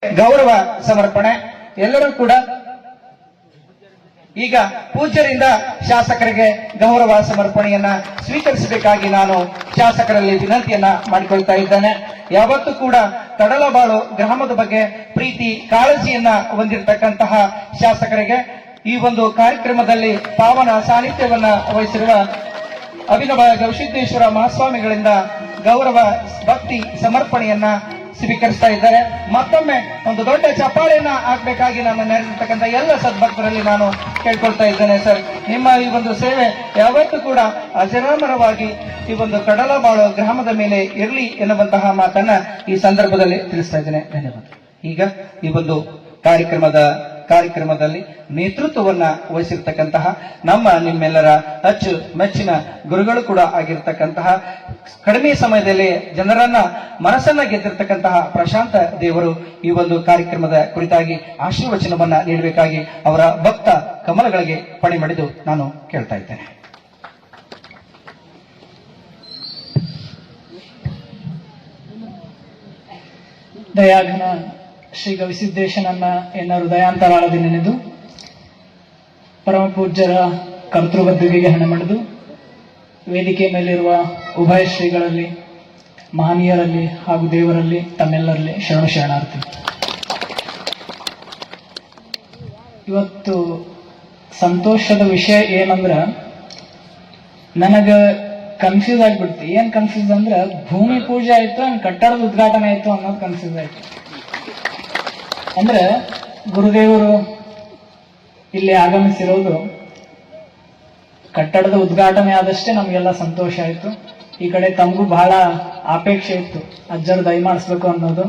ಗೌರವ ಸಮರ್ಪಣೆ. ಎಲ್ಲರೂ ಕೂಡ ಈಗ ಪೂಜ್ಯರಿಂದ ಶಾಸಕರಿಗೆ ಗೌರವ ಸಮರ್ಪಣೆಯನ್ನ ಸ್ವೀಕರಿಸಬೇಕಾಗಿ ನಾನು ಶಾಸಕರಲ್ಲಿ ವಿನಂತಿಯನ್ನ ಮಾಡಿಕೊಳ್ತಾ ಇದ್ದೇನೆ. ಯಾವತ್ತೂ ಕೂಡ ಕಡಲಬಾಳು ಗ್ರಾಮದ ಬಗ್ಗೆ ಪ್ರೀತಿ ಕಾಳಜಿಯನ್ನ ಹೊಂದಿರತಕ್ಕಂತಹ ಶಾಸಕರಿಗೆ ಈ ಒಂದು ಕಾರ್ಯಕ್ರಮದಲ್ಲಿ ಪಾವನ ಸಾನ್ನಿಧ್ಯವನ್ನ ವಹಿಸಿರುವ ಅಭಿನವ ಗವಿಸಿದ್ದೇಶ್ವರ ಮಹಾಸ್ವಾಮಿಗಳಿಂದ ಗೌರವ ಭಕ್ತಿ ಸಮರ್ಪಣೆಯನ್ನ ಸ್ವೀಕರಿಸ್ತಾ ಇದ್ದಾರೆ. ಮತ್ತೊಮ್ಮೆ ಒಂದು ದೊಡ್ಡ ಚಪ್ಪಾಳೆಯನ್ನ ಹಾಕಬೇಕಾಗಿ ನಮ್ಮ ನೆರೆದಿರ್ತಕ್ಕಂಥ ಎಲ್ಲ ಸದ್ಭಕ್ತರಲ್ಲಿ ನಾನು ಕೇಳ್ಕೊಳ್ತಾ ಇದ್ದೇನೆ. ಸರ್, ನಿಮ್ಮ ಈ ಒಂದು ಸೇವೆ ಯಾವತ್ತೂ ಕೂಡ ಅಜರಾಮರವಾಗಿ ಈ ಒಂದು ಕಡಲಬಾಳು ಗ್ರಾಮದ ಮೇಲೆ ಇರಲಿ ಎನ್ನುವಂತಹ ಮಾತನ್ನ ಈ ಸಂದರ್ಭದಲ್ಲಿ ತಿಳಿಸ್ತಾ ಇದ್ದೇನೆ. ಧನ್ಯವಾದ. ಈಗ ಈ ಒಂದು ಕಾರ್ಯಕ್ರಮದಲ್ಲಿ ನೇತೃತ್ವವನ್ನ ವಹಿಸಿರ್ತಕ್ಕಂತಹ ನಿಮ್ಮೆಲ್ಲರ ಅಚ್ಚು ಮೆಚ್ಚಿನ ಗುರುಗಳು ಕೂಡ ಆಗಿರ್ತಕ್ಕಂತಹ ಕಡಿಮೆ ಸಮಯದಲ್ಲಿ ಜನರನ್ನ ಮನಸ್ಸನ್ನ ಗೆದ್ದಿರ್ತಕ್ಕಂತಹ ಪ್ರಶಾಂತ ದೇವರು ಈ ಒಂದು ಕಾರ್ಯಕ್ರಮದ ಕುರಿತಾಗಿ ಆಶೀರ್ವಚನವನ್ನ ನೀಡಬೇಕಾಗಿ ಅವರ ಭಕ್ತ ಕಮಲಗಳಿಗೆ ಪಣಿ ಮಾಡಿದು ನಾನು ಕೇಳ್ತಾ ಇದ್ದೇನೆ. ದಯಾಘನ ಶ್ರೀ ಗವಿಸಿದ್ದೇಶನನ್ನ ಎನ್ನ ಹೃದಯಾಂತರಾಳದಿ ನೆನೆದು ಪರಮ ಪೂಜ್ಯರ ಕರ್ತೃಬದ್ಧತೆಗೆ ಹಣ ಮಾಡಿದು ವೇದಿಕೆ ಮೇಲಿರುವ ಉಭಯ ಶ್ರೀಗಳಲ್ಲಿ ಮಹನೀಯರಲ್ಲಿ ಹಾಗೂ ದೇವರಲ್ಲಿ ತಮ್ಮೆಲ್ಲರಲ್ಲಿ ಶರಣಾರ್ಥಿ. ಇವತ್ತು ಸಂತೋಷದ ವಿಷಯ ಏನಂದ್ರ ನನಗ ಕನ್ಫ್ಯೂಸ್ ಆಗ್ಬಿಡ್ತು. ಏನ್ ಕನ್ಫ್ಯೂಸ್ ಅಂದ್ರ ಭೂಮಿ ಪೂಜೆ ಆಯ್ತು ಕಟ್ಟಡದ ಉದ್ಘಾಟನೆ ಆಯ್ತು ಅನ್ನೋದು ಕನ್ಫ್ಯೂಸ್ ಆಯ್ತು. ಅಂದ್ರೆ ಗುರುದೇವರು ಇಲ್ಲಿ ಆಗಮಿಸಿರೋದು ಕಟ್ಟಡದ ಉದ್ಘಾಟನೆ ಆದಷ್ಟೇ ನಮಗೆಲ್ಲ ಸಂತೋಷ ಆಯ್ತು. ಈ ಕಡೆ ತಮಗೂ ಬಹಳ ಅಪೇಕ್ಷೆ ಇತ್ತು ಅಜ್ಜರು ದಯಮಾಡಿಸ್ಬೇಕು ಅನ್ನೋದು.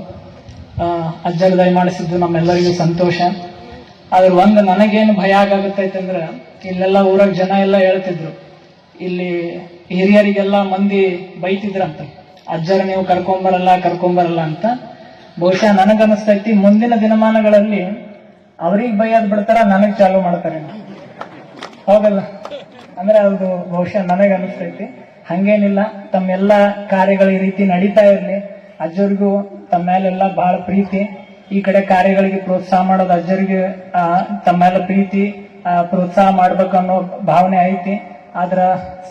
ಅಜ್ಜರು ದಯಮಾಡಿಸಿದ್ದು ನಮ್ಮೆಲ್ಲರಿಗೂ ಸಂತೋಷ. ಆದ್ರೆ ಒಂದು ನನಗೇನು ಭಯ ಆಗಾಗುತ್ತೈತಂದ್ರ ಇಲ್ಲೆಲ್ಲ ಊರಾಗ ಜನ ಎಲ್ಲ ಹೇಳ್ತಿದ್ರು, ಇಲ್ಲಿ ಹಿರಿಯರಿಗೆಲ್ಲ ಮಂದಿ ಬೈತಿದ್ರಂತ, ಅಜ್ಜರು ನೀವು ಕರ್ಕೊಂಬರಲ್ಲ ಅಂತ. ಬಹುಶಃ ನನಗನ್ನಿಸ್ತೈತಿ ಮುಂದಿನ ದಿನಮಾನಗಳಲ್ಲಿ ಅವ್ರಿಗೆ ಬೈಯೋದ್ ಬಿಡ್ತಾರ, ನನಗ್ ಚಾಲು ಮಾಡ್ತಾರೆ. ಹೌದಲ್ಲ? ಅಂದ್ರೆ ಅದು ಬಹುಶಃ ನನಗನ್ನಿಸ್ತೈತಿ. ಹಂಗೇನಿಲ್ಲ, ತಮ್ಮೆಲ್ಲ ಕಾರ್ಯಗಳು ಈ ರೀತಿ ನಡೀತಾ ಇರ್ಲಿ. ಅಜ್ಜರಿಗೂ ತಮ್ಮ ಮೇಲೆಲ್ಲ ಬಹಳ ಪ್ರೀತಿ. ಈ ಕಡೆ ಕಾರ್ಯಗಳಿಗೆ ಪ್ರೋತ್ಸಾಹ ಮಾಡೋದು ಅಜ್ಜರಿಗೆ ತಮ್ಮೆಲ್ಲ ಪ್ರೀತಿ ಪ್ರೋತ್ಸಾಹ ಮಾಡ್ಬೇಕು ಅನ್ನೋ ಭಾವನೆ ಐತಿ. ಆದ್ರ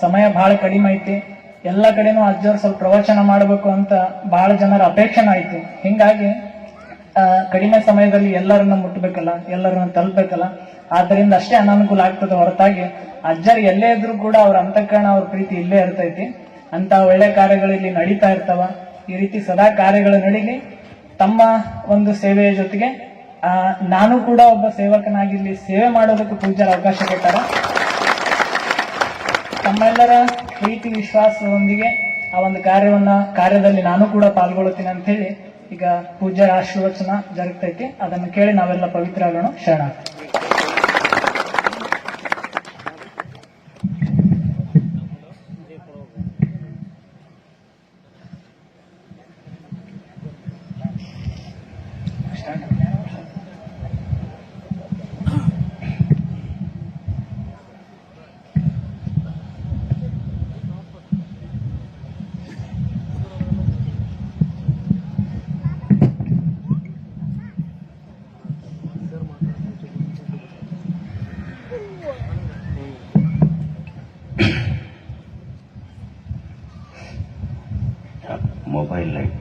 ಸಮಯ ಬಹಳ ಕಡಿಮೆ ಐತಿ. ಎಲ್ಲ ಕಡೆನೂ ಅಜ್ಜರು ಸ್ವಲ್ಪ ಪ್ರವಚನ ಮಾಡಬೇಕು ಅಂತ ಬಹಳ ಜನರ ಅಪೇಕ್ಷೆನ ಐತಿ. ಹಿಂಗಾಗಿ ಕಡಿಮೆ ಸಮಯದಲ್ಲಿ ಎಲ್ಲರನ್ನ ಮುಟ್ಟಬೇಕಲ್ಲ, ಎಲ್ಲರನ್ನ ತಲುಪಬೇಕಲ್ಲ. ಆದ್ದರಿಂದ ಅಷ್ಟೇ ಅನಾನುಕೂಲ ಆಗ್ತದೆ ಹೊರತಾಗಿ ಅಜ್ಜರು ಎಲ್ಲೇ ಇದ್ರು ಕೂಡ ಅವ್ರ ಅಂತಃಕರಣ, ಅವ್ರ ಪ್ರೀತಿ ಇಲ್ಲೇ ಇರ್ತೈತಿ. ಅಂತ ಒಳ್ಳೆ ಕಾರ್ಯಗಳು ಇಲ್ಲಿ ನಡೀತಾ ಇರ್ತಾವ. ಈ ರೀತಿ ಸದಾ ಕಾರ್ಯಗಳು ನಡೀಲಿ. ತಮ್ಮ ಒಂದು ಸೇವೆಯ ಜೊತೆಗೆ ನಾನು ಕೂಡ ಒಬ್ಬ ಸೇವಕನಾಗಿ ಇಲ್ಲಿ ಸೇವೆ ಮಾಡೋದಕ್ಕೆ ಪೂಜ್ಯರ ಅವಕಾಶ ಕೊಟ್ಟಾರ. ತಮ್ಮೆಲ್ಲರ ಪ್ರೀತಿ ವಿಶ್ವಾಸದೊಂದಿಗೆ ಆ ಒಂದು ಕಾರ್ಯದಲ್ಲಿ ನಾನು ಕೂಡ ಪಾಲ್ಗೊಳ್ಳುತ್ತೀನಿ ಅಂತ ಹೇಳಿ ಈಗ ಪೂಜ್ಯರ ಆಶೀರ್ವಚನ ಜರುಗ್ತೈತಿ. ಅದನ್ನು ಕೇಳಿ ನಾವೆಲ್ಲ ಪವಿತ್ರ ಆಗೋಣ. ಶರಣಾರ್ಥಿ. ಮೊಬೈಲ್ ಲೈಟ್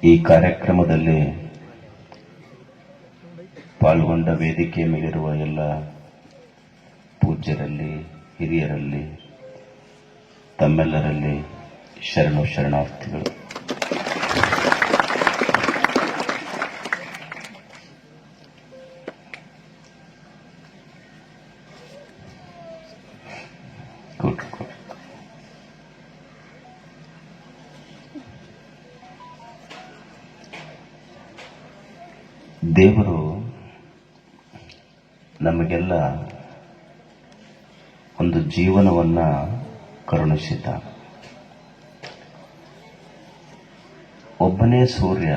ಈ ಕಾರ್ಯಕ್ರಮದಲ್ಲಿ ಪಾಲ್ಗೊಂಡ ವೇದಿಕೆ ಮೇಲಿರುವ ಎಲ್ಲ ಪೂಜ್ಯರಲ್ಲಿ, ಹಿರಿಯರಲ್ಲಿ, ತಮ್ಮೆಲ್ಲರಲ್ಲಿ ಶರಣಾರ್ಥಿಗಳು. ದೇವರು ನಮಗೆಲ್ಲ ಒಂದು ಜೀವನವನ್ನ ಕರುಣಿಸಿದ. ಒಬ್ಬನೇ ಸೂರ್ಯ,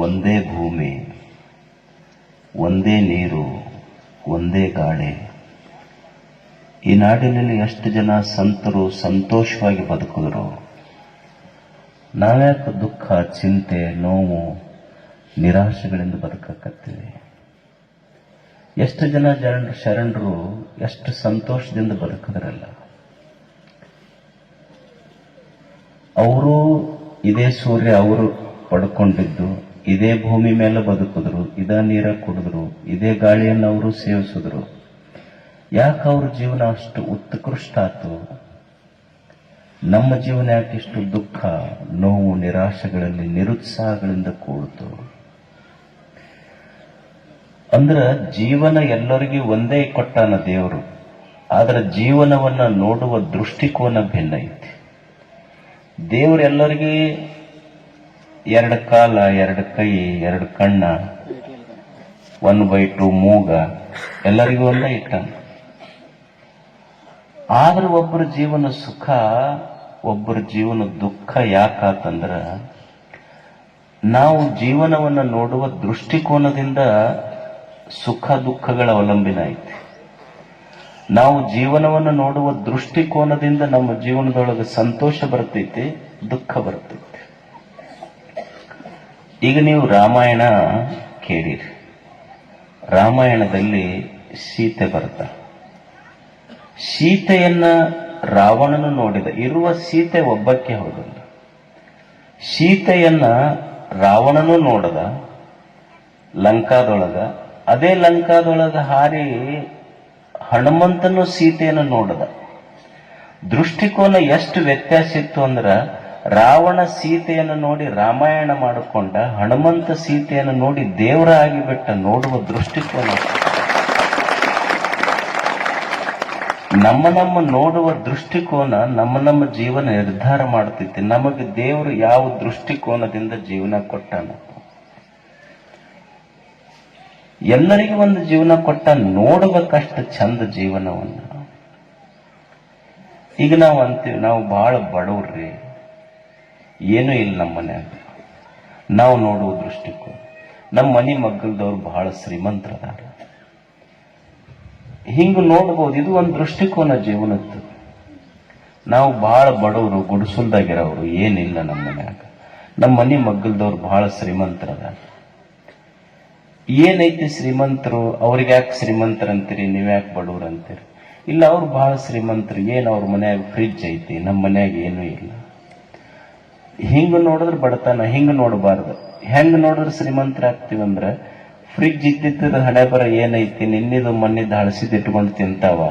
ಒಂದೇ ಭೂಮಿ, ಒಂದೇ ನೀರು, ಒಂದೇ ಗಾಳಿ. ಈ ನಾಡಿನಲ್ಲಿ ಎಷ್ಟು ಜನ ಸಂತರು ಸಂತೋಷವಾಗಿ ಬದುಕಿದ್ರು. ನಾವ್ಯಾಕೆ ದುಃಖ, ಚಿಂತೆ, ನೋವು, ನಿರಾಶೆಗಳಿಂದ ಬದುಕಕತ್ತೀವಿ? ಎಷ್ಟು ಜನ ಶರಣರು ಎಷ್ಟು ಸಂತೋಷದಿಂದ ಬದುಕಿದ್ರಲ್ಲ. ಅವರು ಇದೇ ಸೂರ್ಯ ಅವರು ಪಡ್ಕೊಂಡಿದ್ದು, ಇದೇ ಭೂಮಿ ಮೇಲೆ ಬದುಕಿದ್ರು, ಇದೇ ನೀರ ಕುಡಿದ್ರು, ಇದೇ ಗಾಳಿಯನ್ನು ಅವರು ಸೇವಿಸಿದ್ರು. ಯಾಕೆ ಅವ್ರ ಜೀವನ ಅಷ್ಟು ಉತ್ಕೃಷ್ಟ ಆಯ್ತು? ನಮ್ಮ ಜೀವನ ಯಾಕೆ ಇಷ್ಟು ದುಃಖ, ನೋವು, ನಿರಾಶೆಗಳಲ್ಲಿ, ನಿರುತ್ಸಾಹಗಳಿಂದ ಕೂಡ್ತು? ಅಂದ್ರ ಜೀವನ ಎಲ್ಲರಿಗೂ ಒಂದೇ ಕೊಟ್ಟಾನ ದೇವರು. ಆದ್ರೆ ಜೀವನವನ್ನ ನೋಡುವ ದೃಷ್ಟಿಕೋನ ಭಿನ್ನ ಐತಿ. ದೇವರು ಎಲ್ಲರಿಗೂ ಎರಡು ಕಾಲ, ಎರಡು ಕೈ, ಎರಡು ಕಣ್ಣ, 1/2 ಮೂಗ ಎಲ್ಲರಿಗೂ ಒಂದೇ ಇಟ್ಟಾನ. ಆದ್ರೆ ಒಬ್ಬರ ಜೀವನ ಸುಖ, ಒಬ್ಬರ ಜೀವನ ದುಃಖ ಯಾಕಾತಂದ್ರ ನಾವು ಜೀವನವನ್ನ ನೋಡುವ ದೃಷ್ಟಿಕೋನದಿಂದ ಸುಖ ದುಃಖಗಳ ಅವಲಂಬನೆ ಐತಿ. ನಾವು ಜೀವನವನ್ನು ನೋಡುವ ದೃಷ್ಟಿಕೋನದಿಂದ ನಮ್ಮ ಜೀವನದೊಳಗೆ ಸಂತೋಷ ಬರ್ತೈತಿ, ದುಃಖ ಬರ್ತೈತಿ. ಈಗ ನೀವು ರಾಮಾಯಣ ಕೇಳಿರಿ. ರಾಮಾಯಣದಲ್ಲಿ ಸೀತೆ ಬರ್ತ. ಸೀತೆಯನ್ನ ರಾವಣನು ನೋಡಿದ. ಇರುವ ಸೀತೆ ಒಬ್ಬಕ್ಕೆ ಹೋಗಲ್ಲ. ಸೀತೆಯನ್ನ ರಾವಣನು ನೋಡದ ಲಂಕಾದೊಳಗ. ಅದೇ ಲಂಕಾದೊಳಗ ಹಾರಿ ಹನುಮಂತನು ಸೀತೆಯನ್ನು ನೋಡದ. ದೃಷ್ಟಿಕೋನ ಎಷ್ಟು ವ್ಯತ್ಯಾಸ ಇತ್ತು ಅಂದ್ರ, ರಾವಣ ಸೀತೆಯನ್ನು ನೋಡಿ ರಾಮಾಯಣ ಮಾಡಿಕೊಂಡ, ಹನುಮಂತ ಸೀತೆಯನ್ನು ನೋಡಿ ದೇವರ ಆಗಿಬಿಟ್ಟ. ನೋಡುವ ದೃಷ್ಟಿಕೋನ. ನಮ್ಮ ನೋಡುವ ದೃಷ್ಟಿಕೋನ ನಮ್ಮ ಜೀವನ ನಿರ್ಧಾರ ಮಾಡ್ತೈತಿ. ನಮಗೆ ದೇವರು ಯಾವ ದೃಷ್ಟಿಕೋನದಿಂದ ಜೀವನ ಕೊಟ್ಟಾನ. ಎಲ್ಲರಿಗೂ ಒಂದು ಜೀವನ ಕೊಟ್ಟ, ನೋಡಬೇಕಷ್ಟು ಚಂದ ಜೀವನವನ್ನ. ಈಗ ನಾವು ಅಂತೀವಿ, ನಾವು ಬಹಳ ಬಡವ್ರಿ, ಏನೂ ಇಲ್ಲ ನಮ್ಮ ಮನ್ಯಾಗ. ನಾವು ನೋಡುವ ದೃಷ್ಟಿಕೋನ, ನಮ್ಮ ಮನೆ ಮಗ್ಗಲ್ದವ್ರು ಬಹಳ ಶ್ರೀಮಂತರದಾರ, ಹಿಂಗ ನೋಡ್ಬೋದು. ಇದು ಒಂದು ದೃಷ್ಟಿಕೋನ ಜೀವನದ್ದು. ನಾವು ಬಹಳ ಬಡವರು, ಗುಡಿಸಲ್ದಾಗಿರೋರು, ಏನಿಲ್ಲ ನಮ್ಮ ಮನ್ಯಾಗ. ನಮ್ಮ ಮನೆ ಮಗ್ಗಲ್ದವ್ರು ಬಹಳ ಶ್ರೀಮಂತರದಾರ. ಏನೈತಿ ಶ್ರೀಮಂತರು? ಅವ್ರಿಗೆ ಯಾಕೆ ಶ್ರೀಮಂತರಂತೀರಿ, ನೀವ್ಯಾಕೆ ಬಡವ್ರು ಅಂತೀರಿ? ಇಲ್ಲ, ಅವ್ರು ಬಹಳ ಶ್ರೀಮಂತರು. ಏನ್ ಅವ್ರ ಮನ್ಯಾಗ ಫ್ರಿಡ್ಜ್ ಐತಿ, ನಮ್ಮ ಮನ್ಯಾಗ ಏನೂ ಇಲ್ಲ. ಹಿಂಗ ನೋಡಿದ್ರೆ ಬಡತನ, ಹಿಂಗ ನೋಡಬಾರ್ದು. ಹೆಂಗ್ ನೋಡಿದ್ರೆ ಶ್ರೀಮಂತರಾಗ್ತೀವಂದ್ರ, ಫ್ರಿಡ್ಜ್ ಇದ್ದಿದ್ದ ಹಣೆ ಬರ ಏನೈತಿ, ನಿನ್ನಿದು ಮಣ್ಣಿದ್ದು ಹಳಸಿದ್ ಇಟ್ಕೊಂಡು ತಿಂತಾವ,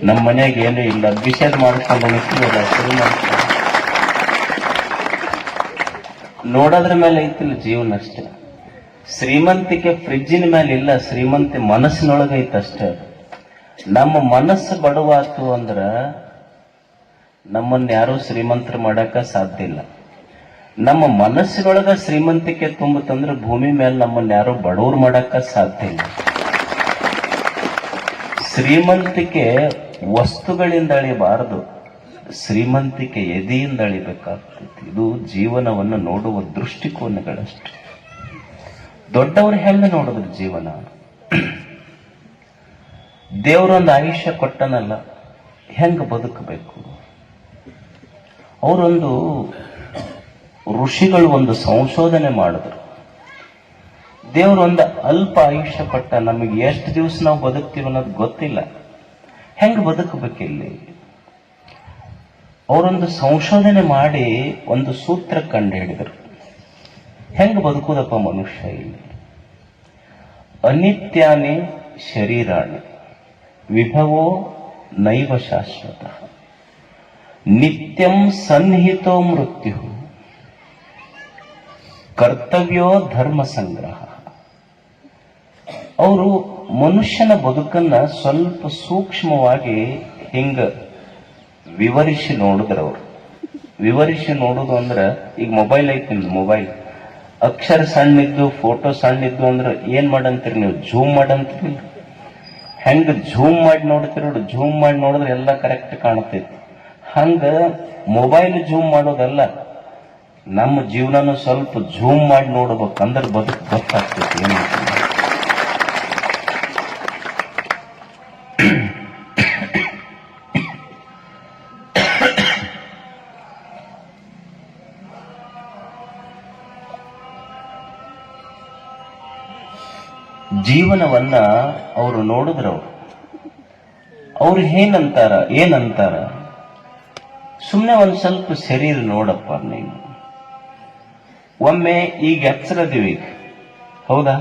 ನಮ್ಮ ಮನ್ಯಾಗ ಏನೂ ಇಲ್ಲ, ಬಿಷೇದ್ ಮಾಡ್ಕೊಂಡು ಉಳಿಸ್ತೀವಲ್ಲ, ಶ್ರೀಮಂತ. ನೋಡೋದ್ರ ಮೇಲೆ ಐತಿಲ್ಲ ಜೀವನ ಅಷ್ಟೇ. ಶ್ರೀಮಂತಿಕೆ ಫ್ರಿಡ್ಜಿನ ಮೇಲೆ ಇಲ್ಲ, ಶ್ರೀಮಂತಿ ಮನಸ್ಸಿನೊಳಗೈತೆ ಅಷ್ಟೇ. ನಮ್ಮ ಮನಸ್ಸು ಬಡವಾತು ಅಂದ್ರ ನಮ್ಮನ್ನ ಯಾರೂ ಶ್ರೀಮಂತರು ಮಾಡಕ ಸಾಧ್ಯ ಇಲ್ಲ. ನಮ್ಮ ಮನಸ್ಸಿನೊಳಗ ಶ್ರೀಮಂತಿಕೆ ತುಂಬುತ್ತಂದ್ರೆ ಭೂಮಿ ಮೇಲೆ ನಮ್ಮನ್ನ ಯಾರು ಬಡವ್ರು ಮಾಡಕ ಸಾಧ್ಯ ಇಲ್ಲ. ಶ್ರೀಮಂತಿಕೆ ವಸ್ತುಗಳಿಂದ ಅಳಿಬಾರದು, ಶ್ರೀಮಂತಿಕೆ ಎದೆಯಿಂದ ಅಳಿಬೇಕಾಗ್ತೈತಿ. ಇದು ಜೀವನವನ್ನು ನೋಡುವ ದೃಷ್ಟಿಕೋನಗಳಷ್ಟೇ. ದೊಡ್ಡವರು ಹೆಂಗ ನೋಡಿದ್ರು ಜೀವನ? ದೇವರೊಂದು ಆಯುಷ್ಯ ಕೊಟ್ಟನಲ್ಲ, ಹೆಂಗ ಬದುಕಬೇಕು? ಅವರೊಂದು ಋಷಿಗಳು ಒಂದು ಸಂಶೋಧನೆ ಮಾಡಿದ್ರು. ದೇವರೊಂದು ಅಲ್ಪ ಆಯುಷ್ಯ ಕೊಟ್ಟ, ನಮಗೆ ಎಷ್ಟು ದಿವಸ ನಾವು ಬದುಕ್ತೀವಿ ಅನ್ನೋದು ಗೊತ್ತಿಲ್ಲ, ಹೆಂಗ ಬದುಕಬೇಕಿಲ್ಲಿ? ಅವರೊಂದು ಸಂಶೋಧನೆ ಮಾಡಿ ಒಂದು ಸೂತ್ರ ಕಂಡು ಹಿಡಿದರು. ಹೆಂಗ ಬದುಕುದಪ್ಪ ಮನುಷ್ಯ ಇಲ್ಲಿ? ಅನಿತ್ಯಾನಿ ಶರೀರಾಣಿ ವಿಭವೋ ನೈವ ಶಾಶ್ವತ ನಿತ್ಯಂ ಸನ್ನಿಹಿತೋ ಮೃತ್ಯು ಕರ್ತವ್ಯೋ ಧರ್ಮ ಸಂಗ್ರಹ. ಅವರು ಮನುಷ್ಯನ ಬದುಕನ್ನ ಸ್ವಲ್ಪ ಸೂಕ್ಷ್ಮವಾಗಿ ಹಿಂಗ ವಿವರಿಸಿ ನೋಡಿದ್ರು. ಅವರು ವಿವರಿಸಿ ನೋಡುದು ಅಂದ್ರ, ಈಗ ಮೊಬೈಲ್ ಐತಿ, ನಿಮ್ದು ಮೊಬೈಲ್, ಅಕ್ಷರ ಸಣ್ಣಿದ್ದು ಫೋಟೋ ಸಣ್ಣಿದ್ದು ಅಂದ್ರೆ ಏನ್ ಮಾಡಂತೀರಿ ನೀವು? ಝೂಮ್ ಮಾಡಂತೀರಿ. ಹೆಂಗ ಝೂಮ್ ಮಾಡಿ ನೋಡ್ತೀರಿ ನೋಡಿ, ಝೂಮ್ ಮಾಡಿ ನೋಡಿದ್ರೆ ಎಲ್ಲ ಕರೆಕ್ಟ್ ಕಾಣ್ತೈತಿ. ಹಂಗ ಮೊಬೈಲ್ ಝೂಮ್ ಮಾಡೋದಲ್ಲ, ನಮ್ಮ ಜೀವನನು ಸ್ವಲ್ಪ ಝೂಮ್ ಮಾಡಿ ನೋಡ್ಬೇಕಂದ್ರೆ ಬದುಕು ಗೊತ್ತಾಗ್ತೈತಿ ಏನು. ಜೀವನವನ್ನ ಅವರು ನೋಡಿದ್ರವ್ರು, ಅವ್ರು ಏನಂತಾರ, ಸುಮ್ಮನೆ ಒಂದ್ ಸ್ವಲ್ಪ ಶರೀರ ನೋಡಪ್ಪ ನೀನು. ಒಮ್ಮೆ ಈಗ ಎಚ್ಚರದಿವಿ, ಹೌದಾ?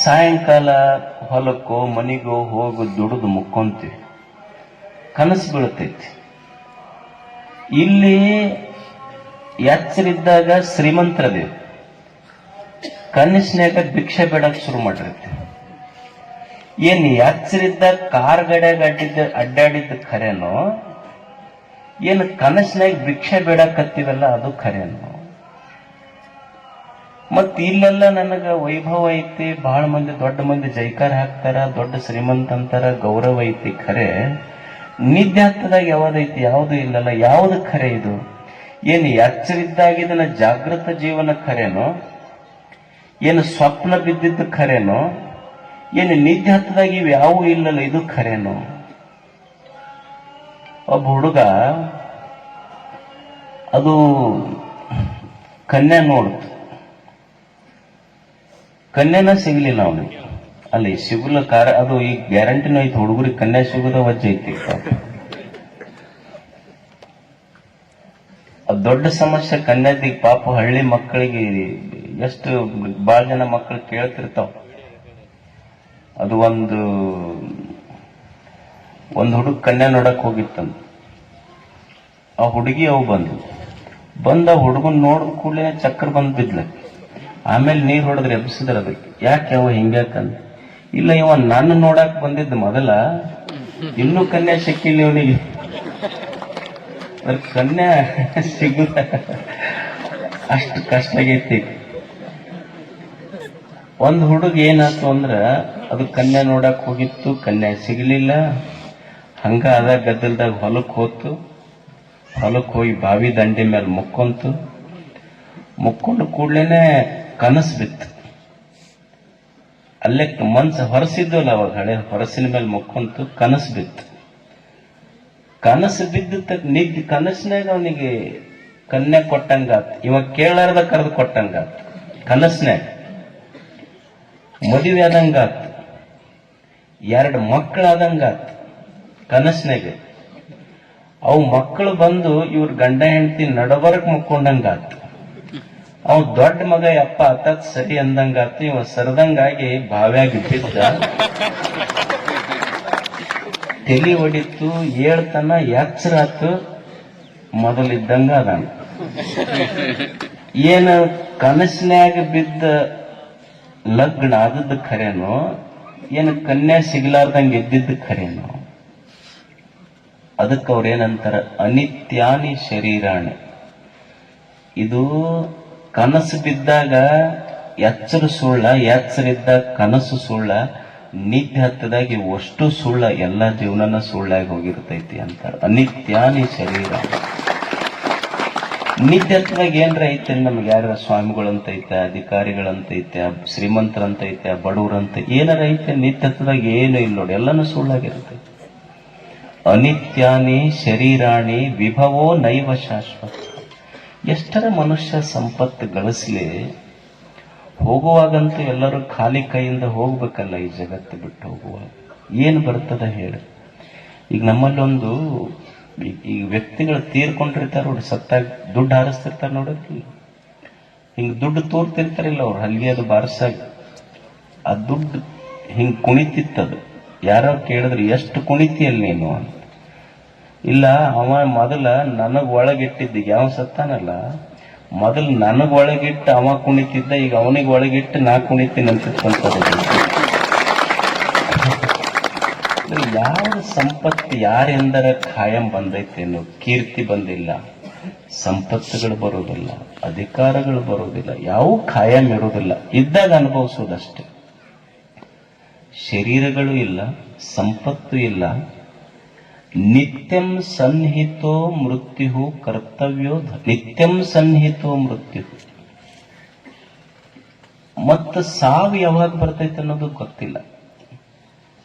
ಸಾಯಂಕಾಲ ಹೊಲಕ್ಕೋ ಮನಿಗೋ ಹೋಗು ದುಡಿದು ಮುಕ್ಕೊಂತೀವಿ, ಕನಸು ಬೀಳ್ತೈತಿ. ಇಲ್ಲಿ ಎಚ್ಚರಿದ್ದಾಗ ಶ್ರೀಮಂತರದೇವಿ, ಕನಸಿನಾಗ ಭಿಕ್ಷೆ ಬೇಡಕ್ ಶುರು ಮಾಡಿರ್ತೀವಿ. ಏನ್ ಎಚ್ಚರಿದ್ದಾಗ ಕಾರ್ ಗಡ್ಯಾಗ ಅಡ್ಡಾಡಿದ್ದ ಖರೇನೋ, ಏನು ಕನಸಿನಾಗ ಭಿಕ್ಷೆ ಬೇಡಕತ್ತೀವಲ್ಲ ಅದು ಖರೇನೋ? ಮತ್ ಇಲ್ಲೆಲ್ಲ ನನಗ ವೈಭವ ಐತಿ, ಬಹಳ ಮಂದಿ ದೊಡ್ಡ ಮಂದಿ ಜೈಕಾರ ಹಾಕ್ತಾರ, ದೊಡ್ಡ ಶ್ರೀಮಂತ ಅಂತಾರ, ಗೌರವ ಐತಿ. ಖರೆ ನಿದ್ದೆ ಹತ್ತದಾಗ ಯಾವ್ದೈತಿ? ಯಾವುದು ಇಲ್ಲಲ್ಲ. ಯಾವ್ದು ಖರೆ ಇದು? ಏನು ಎಚ್ಚರಿದ್ದಾಗಿದನ ಜಾಗೃತ ಜೀವನ ಖರೇನೋ, ಏನು ಸ್ವಪ್ನ ಬಿದ್ದಿದ್ದು ಖರೇನೋ, ಏನು ನಿದ್ದೆ ಹತ್ತದಾಗ ಇವು ಯಾವೂ ಇಲ್ಲಲ್ಲ ಇದು ಖರೇನೋ? ಒಬ್ಬ ಹುಡುಗ ಅದು ಕನ್ಯಾ ನೋಡ್ತು, ಕನ್ಯಾನ ಸಿಗ್ಲಿಲ್ಲ ಅವನಿಗೆ. ಅಲ್ಲಿ ಸಿಗಲ ಅದು ಈಗ ಗ್ಯಾರಂಟಿನೂ ಐತಿ, ಹುಡುಗರಿಗೆ ಕನ್ಯಾ ಸಿಗುದ ವಜ್ಜೆ ಐತಿ. ಅದು ದೊಡ್ಡ ಸಮಸ್ಯೆ ಕನ್ಯಾದಿಗ. ಪಾಪ ಹಳ್ಳಿ ಮಕ್ಕಳಿಗೆ ಎಷ್ಟು ಬಾಳ ಜನ ಮಕ್ಕಳು ಕೇಳ್ತಿರ್ತಾವ. ಅದು ಒಂದು ಹುಡುಗ ಕನ್ಯಾ ನೋಡಕ್ ಹೋಗಿತ್ತಂತ. ಆ ಹುಡುಗಿ ಅವು ಬಂದ ಹುಡುಗನ್ ನೋಡಿದ ಕೂಡಲೇ ಚಕ್ರ ಬಂದ್ ಬಿದ್ಲ. ಆಮೇಲೆ ನೀರ್ ಹೊಡೆದ್ರೆ ಎಬ್ಸಿದ್ರ ಅದಕ್ಕೆ. ಯಾಕೆ ಅವ ಹಿಂಗ್ಯಾಕಂತ? ಇಲ್ಲ, ಇವ ನನ್ನ ನೋಡಕ್ ಬಂದಿದ್ದ ಮೊದಲ, ಇನ್ನೂ ಕನ್ಯಾ ಸಿಕ್ಕಿಲ್ಲ ಇವನಿಗೆ. ಕನ್ಯಾ ಸಿಗುದ ಅಷ್ಟು ಕಷ್ಟ ಆಗೈತಿ. ಒಂದ್ ಹುಡುಗ ಏನಾಯ್ತು ಅಂದ್ರ, ಅದು ಕನ್ಯಾ ನೋಡಕ್ ಹೋಗಿತ್ತು, ಕನ್ಯಾ ಸಿಗ್ಲಿಲ್ಲ. ಹಂಗ ಅದ ಗದ್ದಲ್ದಾಗ ಹೊಲಕ್ ಹೋಗಿ ಬಾವಿ ದಂಡೆ ಮೇಲೆ ಮುಕ್ಕೊಂಡು ಕೂಡ್ಲೇನೆ ಕನಸು ಬಿತ್ತು. ಅಲ್ಲೇ ಮನ್ಸ ಹೊರಸಿದ್ವಲ್ಲ ಅವಾಗ, ಹಳೆ ಹೊರಸಿನ ಮೇಲೆ ಮುಕ್ಕೊಂತು ಕನಸು ಬಿತ್ತು. ಕನಸು ಬಿದ್ದ ನಿದ್ದೆ ಕನಸಿನಾಗ ಅವನಿಗೆ ಕನ್ಯಾ ಕೊಟ್ಟಂಗಾತ್. ಇವಾಗ ಕೇಳಾರ್ದ ಕರೆದು ಕೊಟ್ಟಂಗಾತ್. ಕನಸಿನಾಗ ಮದುವೆ ಆದಂಗಾತ್, 2 ಮಕ್ಕಳಾದಂಗಾತ್. ಕನಸಿನಾಗ ಅವು ಮಕ್ಕಳು ಬಂದು ಇವ್ರ ಗಂಡ ಹೆಂಡತಿ ನಡಬರಕ್ ಮುಕ್ಕೊಂಡಂಗಾತ್. ಅವ್ ದೊಡ್ಡ ಮಗ ಯಪ್ಪ ಅತ್ತತ್ ಸರಿ ಅಂದಂಗಾತು. ಇವ ಸರದಂಗಾಗಿ ಬಾವ್ಯಾಗಿ ಬಿದ್ದ, ತಲಿ ಹೊಡಿತು, ಹೇಳ್ತನ ಎಚ್ಚರಾತು, ಮೊದಲಿದ್ದಂಗ ಅದಾನ. ಏನು ಕನಸಿನ್ಯಾಗ ಬಿದ್ದ ಲಗ್ನ ಆದದ್ದು ಖರೇನೋ, ಏನು ಕನ್ಯಾ ಸಿಗ್ಲಾರ್ದಂಗ ಇದ್ದಿದ್ದು ಖರೇನೋ? ಅದಕ್ಕೆ ಅವ್ರೇನಂತಾರ, ಅನಿತ್ಯಾನಿ ಶರೀರಾಣಿ. ಇದು ಕನಸು ಬಿದ್ದಾಗ ಎಚ್ಚರ ಸುಳ್ಳ, ಎಚ್ಚರಿದ್ದಾಗ ಕನಸು ಸುಳ್ಳ, ನಿದ್ದೆ ಹತ್ತದಾಗ ಇವು ಅಷ್ಟು ಸುಳ್ಳ, ಎಲ್ಲ ಜೀವನನ ಸುಳ್ಳಾಗಿ ಹೋಗಿರ್ತೈತಿ ಅಂತಾರ. ಅನಿತ್ಯಾನಿ ಶರೀರ. ನಿದ್ದೆ ಹತ್ತದಾಗ ಏನ್ರ ಐತೆ, ನಮ್ಗೆ ಯಾರ ಸ್ವಾಮಿಗಳಂತೈತೆ, ಅಧಿಕಾರಿಗಳಂತೈತೆ, ಶ್ರೀಮಂತರಂತೈತೆ, ಬಡವರಂತ ಏನಾರ ಐತೆ? ನಿದ್ದೆ ಹತ್ತದಾಗ ಏನು ಇಲ್ಲ ನೋಡಿ, ಎಲ್ಲಾನು ಸುಳ್ಳಾಗಿರ್ತೈತಿ. ಅನಿತ್ಯಾನಿ ಶರೀರಾಣಿ ವಿಭವೋ ನೈವ ಶಾಶ್ವತ. ಎಷ್ಟರ ಮನುಷ್ಯ ಸಂಪತ್ತು ಗಳಿಸ್ಲಿ, ಹೋಗುವಾಗಂತೂ ಎಲ್ಲರೂ ಖಾಲಿ ಕೈಯಿಂದ ಹೋಗ್ಬೇಕಲ್ಲ ಈ ಜಗತ್ತು ಬಿಟ್ಟು ಹೋಗುವಾಗ. ಏನು ಬರ್ತದ ಹೇಳಿ? ಈಗ ನಮ್ಮಲ್ಲೊಂದು ಈಗ ವ್ಯಕ್ತಿಗಳು ತೀರ್ಕೊಂಡಿರ್ತಾರ ನೋಡಿ, ಸತ್ತಾಗ ದುಡ್ಡು ಹಾರಿಸ್ತಿರ್ತಾರ ನೋಡೋದು, ಹಿಂಗ್ ದುಡ್ಡು ತೋರ್ತಿರ್ತಾರಿಲ್ಲ ಅವ್ರು, ಹಲ್ಲಿಗೆ ಅದು ಬಾರಿಸಾಗ ಆ ದುಡ್ಡು ಹಿಂಗ್ ಕುಣಿತಿತ್ತದು. ಯಾರೋ ಕೇಳಿದ್ರೆ ಎಷ್ಟು ಕುಣಿತಿಯಲ್ಲಿ ನೀನು ಅಂತ. ಇಲ್ಲ, ಅವ ಮೊದಲ ನನಗ್ ಒಳಗಿಟ್ಟಿದ್ದ, ಯಾವ ಸತ್ತಾನಲ್ಲ ಮೊದಲು ನನಗ್ ಒಳಗಿಟ್ಟು ಅವ ಕುಣಿತಿದ್ದ, ಈಗ ಅವನಿಗೆ ಒಳಗಿಟ್ಟು ನಾ ಕುಣಿತೀನಿ ಅಂತಿತ್ತಂತದ. ಯಾವ ಸಂಪತ್ತು ಯಾರೆಂದರ ಖಾಯಂ ಬಂದೈತೇನು? ಕೀರ್ತಿ ಬಂದಿಲ್ಲ, ಸಂಪತ್ತುಗಳು ಬರೋದಿಲ್ಲ, ಅಧಿಕಾರಗಳು ಬರೋದಿಲ್ಲ, ಯಾವ ಖಾಯಂ ಇರೋದಿಲ್ಲ, ಇದ್ದಾಗ ಅನುಭವಿಸೋದಷ್ಟೇ. ಶರೀರಗಳು ಇಲ್ಲ, ಸಂಪತ್ತು ಇಲ್ಲ. ನಿತ್ಯಂ ಸನ್ನಿಹಿತೋ ಮೃತ್ಯು ಕರ್ತವ್ಯೋ ನಿತ್ಯಂ ಸನ್ನಿಹಿತೋ ಮೃತ್ಯು. ಮತ್ತು ಸಾವು ಯಾವಾಗ ಬರ್ತೈತೆ ಅನ್ನೋದು ಗೊತ್ತಿಲ್ಲ.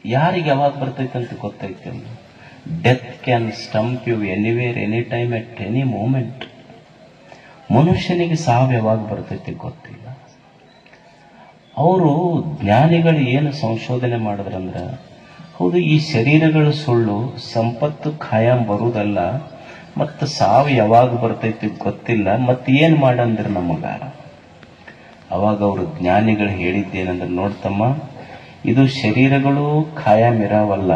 ಯಾರಿಗೆ ಯಾವಾಗ ಬರ್ತೈತೆ ಅಂತ ಗೊತ್ತೈತೆ. Death can stump you anywhere any time at any moment. ಮನುಷ್ಯನಿಗೆ ಸಾವು ಯಾವಾಗ ಬರ್ತೈತೆ ಗೊತ್ತಿಲ್ಲ. ಅವರು ಜ್ಞಾನಿಗಳು ಏನು ಸಂಶೋಧನೆ ಮಾಡಿದ್ರಂದ್ರ, ಹೌದು ಈ ಶರೀರಗಳು ಸುಳ್ಳು, ಸಂಪತ್ತು ಖಾಯಂ ಬರುವುದಲ್ಲ, ಮತ್ತು ಸಾವು ಯಾವಾಗ ಬರ್ತೈತಿ ಗೊತ್ತಿಲ್ಲ, ಮತ್ತೆ ಏನ್ ಮಾಡಂದ್ರೆ ನಮಗ. ಅವಾಗ ಅವರು ಜ್ಞಾನಿಗಳು ಹೇಳಿದ್ದೇನಂದ್ರೆ, ನೋಡ್ತಮ್ಮ, ಇದು ಶರೀರಗಳು ಖಾಯಂ ಇರಾವಲ್ಲ,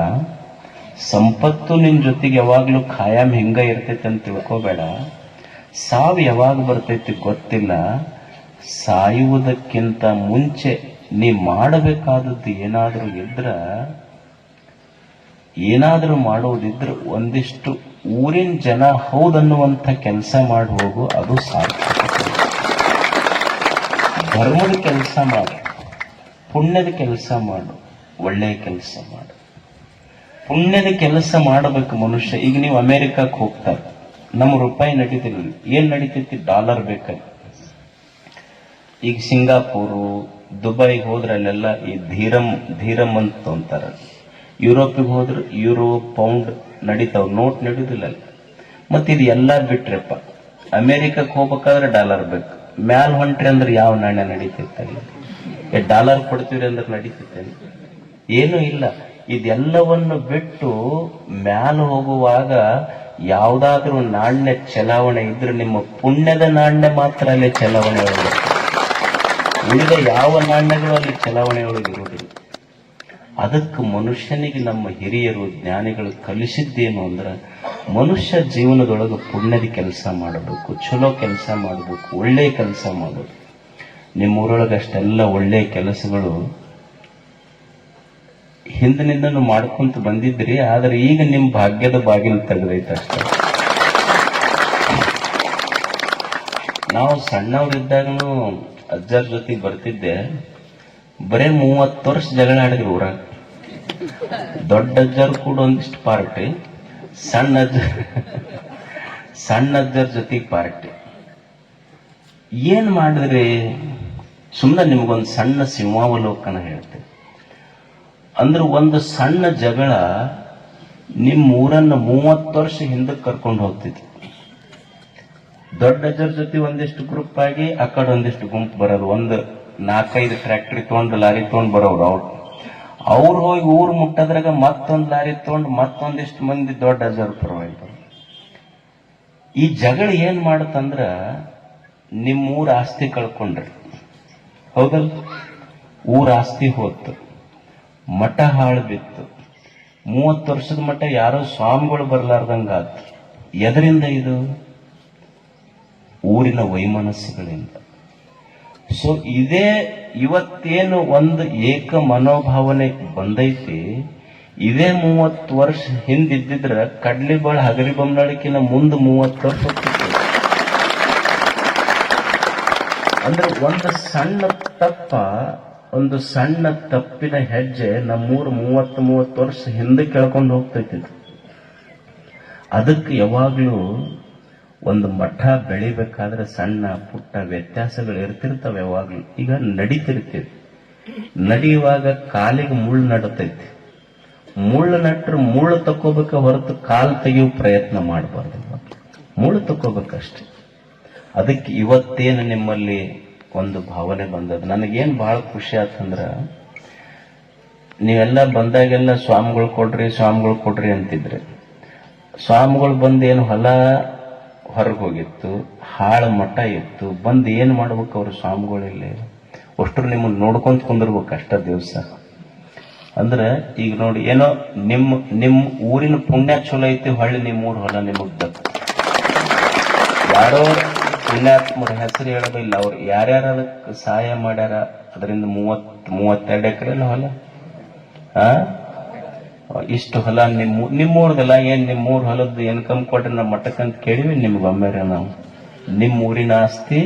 ಸಂಪತ್ತು ನಿನ್ ಜೊತೆಗೆ ಯಾವಾಗ್ಲೂ ಖಾಯಂ ಹಿಂಗ ಇರ್ತೈತೆ ಅಂತ ತಿಳ್ಕೋಬೇಡ. ಸಾವು ಯಾವಾಗ ಬರ್ತೈತಿ ಗೊತ್ತಿಲ್ಲ. ಸಾಯುವುದಕ್ಕಿಂತ ಮುಂಚೆ ನೀ ಮಾಡಬೇಕಾದದ್ದು ಏನಾದ್ರೂ ಮಾಡುವುದಿದ್ರೆ ಒಂದಿಷ್ಟು ಊರಿನ ಜನ ಹೌದನ್ನುವಂಥ ಕೆಲಸ ಮಾಡಿ ಹೋಗು, ಅದು ಸಾರ್ಥಕ. ಧರ್ಮದ ಕೆಲಸ ಮಾಡು, ಪುಣ್ಯದ ಕೆಲಸ ಮಾಡು, ಒಳ್ಳೆಯ ಕೆಲಸ ಮಾಡು. ಪುಣ್ಯದ ಕೆಲಸ ಮಾಡಬೇಕು ಮನುಷ್ಯ. ಈಗ ನೀವು ಅಮೆರಿಕಕ್ಕೆ ಹೋಗ್ತಾರೆ, ನಮ್ಮ ರೂಪಾಯಿ ನಡೀತಿಲ್ಲ, ಏನ್ ನಡೀತೈತಿ? ಡಾಲರ್ ಬೇಕಾಗಿ. ಈಗ ಸಿಂಗಾಪುರು, ದುಬೈಗೆ ಹೋದ್ರೆ ಅಲ್ಲೆಲ್ಲ ಈ ಧೀರಂ ಅಂತ ಅಂತಾರ. ಯುರೋಪಿಗೆ ಹೋದ್ರೆ ಯೂರೋ, ಪೌಂಡ್ ನಡೀತಾವ, ನೋಟ್ ನಡೀದಿಲ್ಲ ಅಲ್ಲಿ. ಮತ್ತೆ ಇದು ಎಲ್ಲ ಬಿಟ್ರಪ್ಪ, ಅಮೆರಿಕಕ್ಕೆ ಹೋಗ್ಬೇಕಾದ್ರೆ ಡಾಲರ್ ಬೇಕು. ಮ್ಯಾಲ್ ಹೊಂಟ್ರಿ ಅಂದ್ರೆ ಯಾವ ನಾಣ್ಯ ನಡೀತೈತೆ? ಡಾಲರ್ ಕೊಡ್ತೀವಿ ಅಂದ್ರೆ ನಡೀತೈತೆ? ಏನೂ ಇಲ್ಲ. ಇದೆಲ್ಲವನ್ನು ಬಿಟ್ಟು ಮ್ಯಾಲ ಹೋಗುವಾಗ ಯಾವ್ದಾದ್ರೂ ನಾಣ್ಯ ಚಲಾವಣೆ ಇದ್ರೆ ನಿಮ್ಮ ಪುಣ್ಯದ ನಾಣ್ಯ ಮಾತ್ರ ಅಲ್ಲಿ ಚಲಾವಣೆ ಒಳಗೆ, ಉಳಿದ ಯಾವ ನಾಣ್ಯಗಳು ಅಲ್ಲಿ ಚಲಾವಣೆ ಒಳಗೆ ಇರುವುದಿಲ್ಲ. ಅದಕ್ಕೆ ಮನುಷ್ಯನಿಗೆ ನಮ್ಮ ಹಿರಿಯರು ಜ್ಞಾನಿಗಳು ಕಲಿಸಿದ್ದೇನು ಅಂದ್ರೆ, ಮನುಷ್ಯ ಜೀವನದೊಳಗೆ ಪುಣ್ಯದ ಕೆಲಸ ಮಾಡಬೇಕು, ಚಲೋ ಕೆಲಸ ಮಾಡಬೇಕು, ಒಳ್ಳೆಯ ಕೆಲಸ ಮಾಡೋದು. ನಿಮ್ಮೂರೊಳಗೆ ಅಷ್ಟೆಲ್ಲ ಒಳ್ಳೆಯ ಕೆಲಸಗಳು ಹಿಂದಿನಿಂದನೂ ಮಾಡ್ಕೊಂತ ಬಂದಿದ್ರಿ. ಆದ್ರೆ ಈಗ ನಿಮ್ ಭಾಗ್ಯದ ಬಾಗಿಲು ತೆಗೆದೈತೆ ಅಷ್ಟೇ. ನಾವು ಸಣ್ಣವರಿದ್ದಾಗನು ಅಜ್ಜರ ಜೊತೆಗೆ ಬರ್ತಿದ್ದೆ. ಬರೇ 30 ವರ್ಷ ಜಗಳ ಆಡಿದ್ರು ಊರಾಗ. ದೊಡ್ಡ ಅಜ್ಜರು ಕೂಡ ಒಂದಿಷ್ಟು ಪಾರ್ಟಿ, ಸಣ್ಣ ಅಜ್ಜರ ಜೊತೆಗೆ ಪಾರ್ಟಿ. ಏನ್ ಮಾಡಿದ್ರಿ? ಸುಮ್ಮನೆ ನಿಮ್ಗೊಂದು ಸಣ್ಣ ಸಿಂಹಾವಲೋಕನ ಹೇಳ್ತೇನೆ. ಅಂದ್ರೆ ಒಂದು ಸಣ್ಣ ಜಗಳ ನಿಮ್ಮ ಊರನ್ನ 30 ವರ್ಷ ಹಿಂದಕ್ಕೆ ಕರ್ಕೊಂಡು ಹೋಗ್ತಿದ್ವಿ. ದೊಡ್ಡ ಅಜ್ಜರ ಜೊತೆ ಒಂದಿಷ್ಟು ಗ್ರೂಪ್ ಆಗಿ ಆ ಕಡೆ ಒಂದಿಷ್ಟು ಗುಂಪು ಬರೋದು. ಒಂದು 4-5 ಟ್ರ್ಯಾಕ್ಟರ್ ತಗೊಂಡು ಲಾರಿ ತಗೊಂಡು ಬರೋರು. ಅವ್ರು ಹೋಗಿ ಊರು ಮುಟ್ಟದ್ರಾಗ ಮತ್ತೊಂದು ಲಾರಿ ತಗೊಂಡು ಮತ್ತೊಂದಿಷ್ಟು ಮಂದಿ ದೊಡ್ಡ ಅಜ್ಜರ ಪರವಾಗಿ. ಈ ಜಗಳ ಏನ್ ಮಾಡತ್ತಂದ್ರ ನಿಮ್ಮ ಊರ ಆಸ್ತಿ ಕಳ್ಕೊಂಡ್ರಿ, ಹೌದಲ್ಲ? ಊರ ಆಸ್ತಿ ಹೋತು, ಮಠ ಹಾಳು ಬಿತ್ತು, 30 ವರ್ಷದ ಮಠ ಯಾರೋ ಸ್ವಾಮಿಗಳು ಬರ್ಲಾರ್ದಂಗ ಆತು. ಎದರಿಂದ ಇದು? ಊರಿನ ವೈಮನಸ್ಸುಗಳಿಂದ. ಸೊ ಇದೇ ಇವತ್ತೇನು ಒಂದು ಏಕ ಮನೋಭಾವನೆ ಬಂದೈತಿ, ಇದೇ 30 ವರ್ಷ ಹಿಂದಿದ್ದಿದ್ರ ಕಡ್ಲಿಬಾಳ ಹಗರಿ ಬೊಮ್ಮನಳಿಕಿನ ಮುಂದೆ 30 ವರ್ಷ ಹೋಗ್ತಿತ್ತು. ಅಂದ್ರೆ ಒಂದು ಸಣ್ಣ ತಪ್ಪಿನ ಹೆಜ್ಜೆ ನಮ್ಮೂರು 30 ವರ್ಷ ಹಿಂದೆ ಕೆಳ್ಕೊಂಡು ಹೋಗ್ತೈತಿ. ಅದಕ್ಕೆ ಯಾವಾಗ್ಲೂ ಒಂದು ಮಠ ಬೆಳಿಬೇಕಾದ್ರೆ ಸಣ್ಣ ಪುಟ್ಟ ವ್ಯತ್ಯಾಸಗಳು ಇರ್ತಿರ್ತಾವೆ. ಯಾವಾಗ್ಲೂ ಈಗ ನಡೀತಿರ್ತೀವಿ, ನಡೆಯುವಾಗ ಕಾಲಿಗೆ ಮುಳ್ಳು ನಡತೈತಿ. ಮುಳ್ಳು ನಟ್ರೆ ಮುಳ್ಳು ತಕ್ಕೋಬೇಕ ಹೊರತು ಕಾಲು ತೆಗೆಯುವ ಪ್ರಯತ್ನ ಮಾಡಬಾರ್ದು. ಮುಳ್ಳು ತಕ್ಕೋಬೇಕಷ್ಟೆ. ಅದಕ್ಕೆ ಇವತ್ತೇನು ನಿಮ್ಮಲ್ಲಿ ಒಂದು ಭಾವನೆ ಬಂದದ್ದು, ನನಗೇನು ಬಹಳ ಖುಷಿ ಆತಂದ್ರ, ನೀವೆಲ್ಲ ಬಂದಾಗೆಲ್ಲ ಸ್ವಾಮಿಗಳು ಕೊಡ್ರಿ ಅಂತಿದ್ರೆ, ಸ್ವಾಮಿಗಳು ಬಂದೇನು ಹೊಲ ಹೊರಗೆ ಹೋಗಿತ್ತು, ಹಾಳು ಮಠ ಇತ್ತು, ಬಂದು ಏನು ಮಾಡ್ಬೇಕು ಅವ್ರು ಸ್ವಾಮಿಗಳಲ್ಲಿ? ಅಷ್ಟರು ನಿಮ್ಮನ್ನು ನೋಡ್ಕೊಂತ ಕುಂದಿರ್ಬೇಕು ಅಷ್ಟ ದಿವಸ. ಅಂದ್ರೆ ಈಗ ನೋಡಿ, ಏನೋ ನಿಮ್ಮ ಊರಿನ ಪುಣ್ಯ ಚಲೋ ಐತಿ, ಹೊಳ್ಳಿ ನಿಮ್ಮೂರು ಹೊಲ ನಿಮಗ್ ಯಾರೋ ಪುಣ್ಯಾತ್ಮರ ಹೆಸರು ಹೇಳೋದಿಲ್ಲ. ಅವ್ರು ಯಾರ್ಯಾರ ಅದಕ್ಕೆ ಸಹಾಯ ಮಾಡ್ಯಾರ, ಅದರಿಂದ 32 ಎಕರೆ ಹೊಲ ಇಷ್ಟು ಹೊಲ ನಿಮ್ಮೂರ್ದಲ್ಲ, ಏನ್ ನಿಮ್ಮೂರ್ ಹೊಲದ್ದು ಇನ್ಕಮ್ ಕೊಟ್ರೆ ನಮ್ಮ ಮಟ್ಟಕ್ಕಂತ ಕೇಳಿವಿ ನಿಮ್ಗೊಮ್ಮೆರೆ ನಾವು. ನಿಮ್ಮೂರಿನ ಆಸ್ತಿ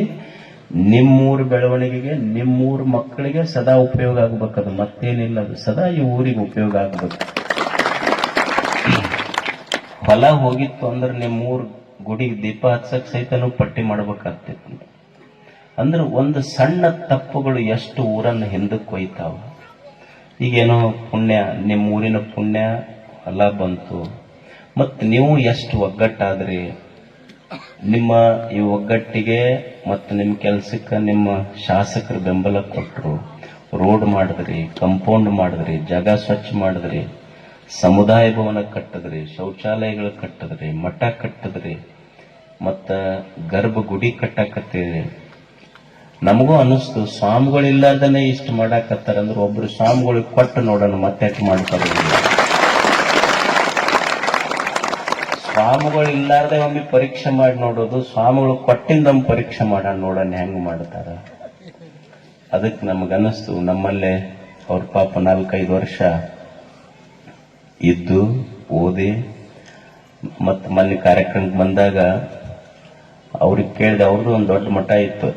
ನಿಮ್ಮೂರ ಬೆಳವಣಿಗೆಗೆ, ನಿಮ್ಮೂರ ಮಕ್ಕಳಿಗೆ ಸದಾ ಉಪಯೋಗ ಆಗ್ಬೇಕದು, ಮತ್ತೇನಿಲ್ಲ. ಅದು ಸದಾ ಈ ಊರಿಗೆ ಉಪಯೋಗ ಆಗ್ಬೇಕು. ಹೊಲ ಹೋಗಿತ್ತು ಅಂದ್ರೆ ನಿಮ್ಮೂರ್ ಗುಡಿಗೆ ದೀಪ ಹಚ್ಚಕ್ ಸಹಿತನೂ ಪಟ್ಟಿ ಮಾಡ್ಬೇಕಾಗ್ತಿತ್ತು. ಅಂದ್ರೆ ಒಂದು ಸಣ್ಣ ತಪ್ಪುಗಳು ಎಷ್ಟು ಊರನ್ನು ಹಿಂದಕ್ಕೆ ಒಯ್ತಾವ. ಈಗೇನೋ ಪುಣ್ಯ, ನಿಮ್ಮ ಊರಿನ ಪುಣ್ಯ ಹೊಲ ಬಂತು, ಮತ್ತು ನೀವು ಎಷ್ಟು ಒಗ್ಗಟ್ಟಾದ್ರಿ, ನಿಮ್ಮ ಈ ಒಗ್ಗಟ್ಟಿಗೆ ಮತ್ತು ನಿಮ್ಮ ಕೆಲಸಕ್ಕೆ ನಿಮ್ಮ ಶಾಸಕರು ಬೆಂಬಲ ಕೊಟ್ಟರು. ರೋಡ್ ಮಾಡಿದ್ರಿ, ಕಂಪೌಂಡ್ ಮಾಡಿದ್ರಿ, ಜಾಗ ಸ್ವಚ್ಛ ಮಾಡಿದ್ರಿ, ಸಮುದಾಯ ಭವನ ಕಟ್ಟಿದ್ರಿ, ಶೌಚಾಲಯಗಳು ಕಟ್ಟಿದ್ರಿ, ಮಠ ಕಟ್ಟಿದ್ರಿ, ಮತ್ತ ಗರ್ಭಗುಡಿ ಕಟ್ಟಾಕತ್ತೀರಿ. ನಮಗೂ ಅನಿಸ್ತು ಸ್ವಾಮಿಗಳು ಇಲ್ಲಾರ್ದನೆ ಇಷ್ಟು ಮಾಡಾಕತ್ತಾರಂದ್ರೆ ಒಬ್ರು ಸ್ವಾಮಿಗಳಿಗೆ ಕೊಟ್ಟು ನೋಡೋಣ ಮತ್ತೆ ಮಾಡ್ತಾರೆ. ಸ್ವಾಮಿಗಳು ಇಲ್ಲಾರ್ದೆ ಒಮ್ಮೆ ಪರೀಕ್ಷೆ ಮಾಡಿ ನೋಡೋದು, ಸ್ವಾಮಿಗಳು ಕೊಟ್ಟಿಂದೊಮ್ಮೆ ಪರೀಕ್ಷೆ ಮಾಡೋಣ, ನೋಡೋಣ ಹೆಂಗ್ ಮಾಡ್ತಾರ. ಅದಕ್ಕೆ ನಮಗನ್ನಿಸ್ತು ನಮ್ಮಲ್ಲೇ ಅವ್ರ ಪಾಪ 4-5 ವರ್ಷ ಇದ್ದು ಓದಿ ಮತ್ ಮೊನ್ನೆ ಕಾರ್ಯಕ್ರಮಕ್ಕೆ ಬಂದಾಗ ಅವ್ರಿಗೆ ಕೇಳಿದೆ, ಅವ್ರದ್ದು ಒಂದು ದೊಡ್ಡ ಮಠ ಇತ್ತು.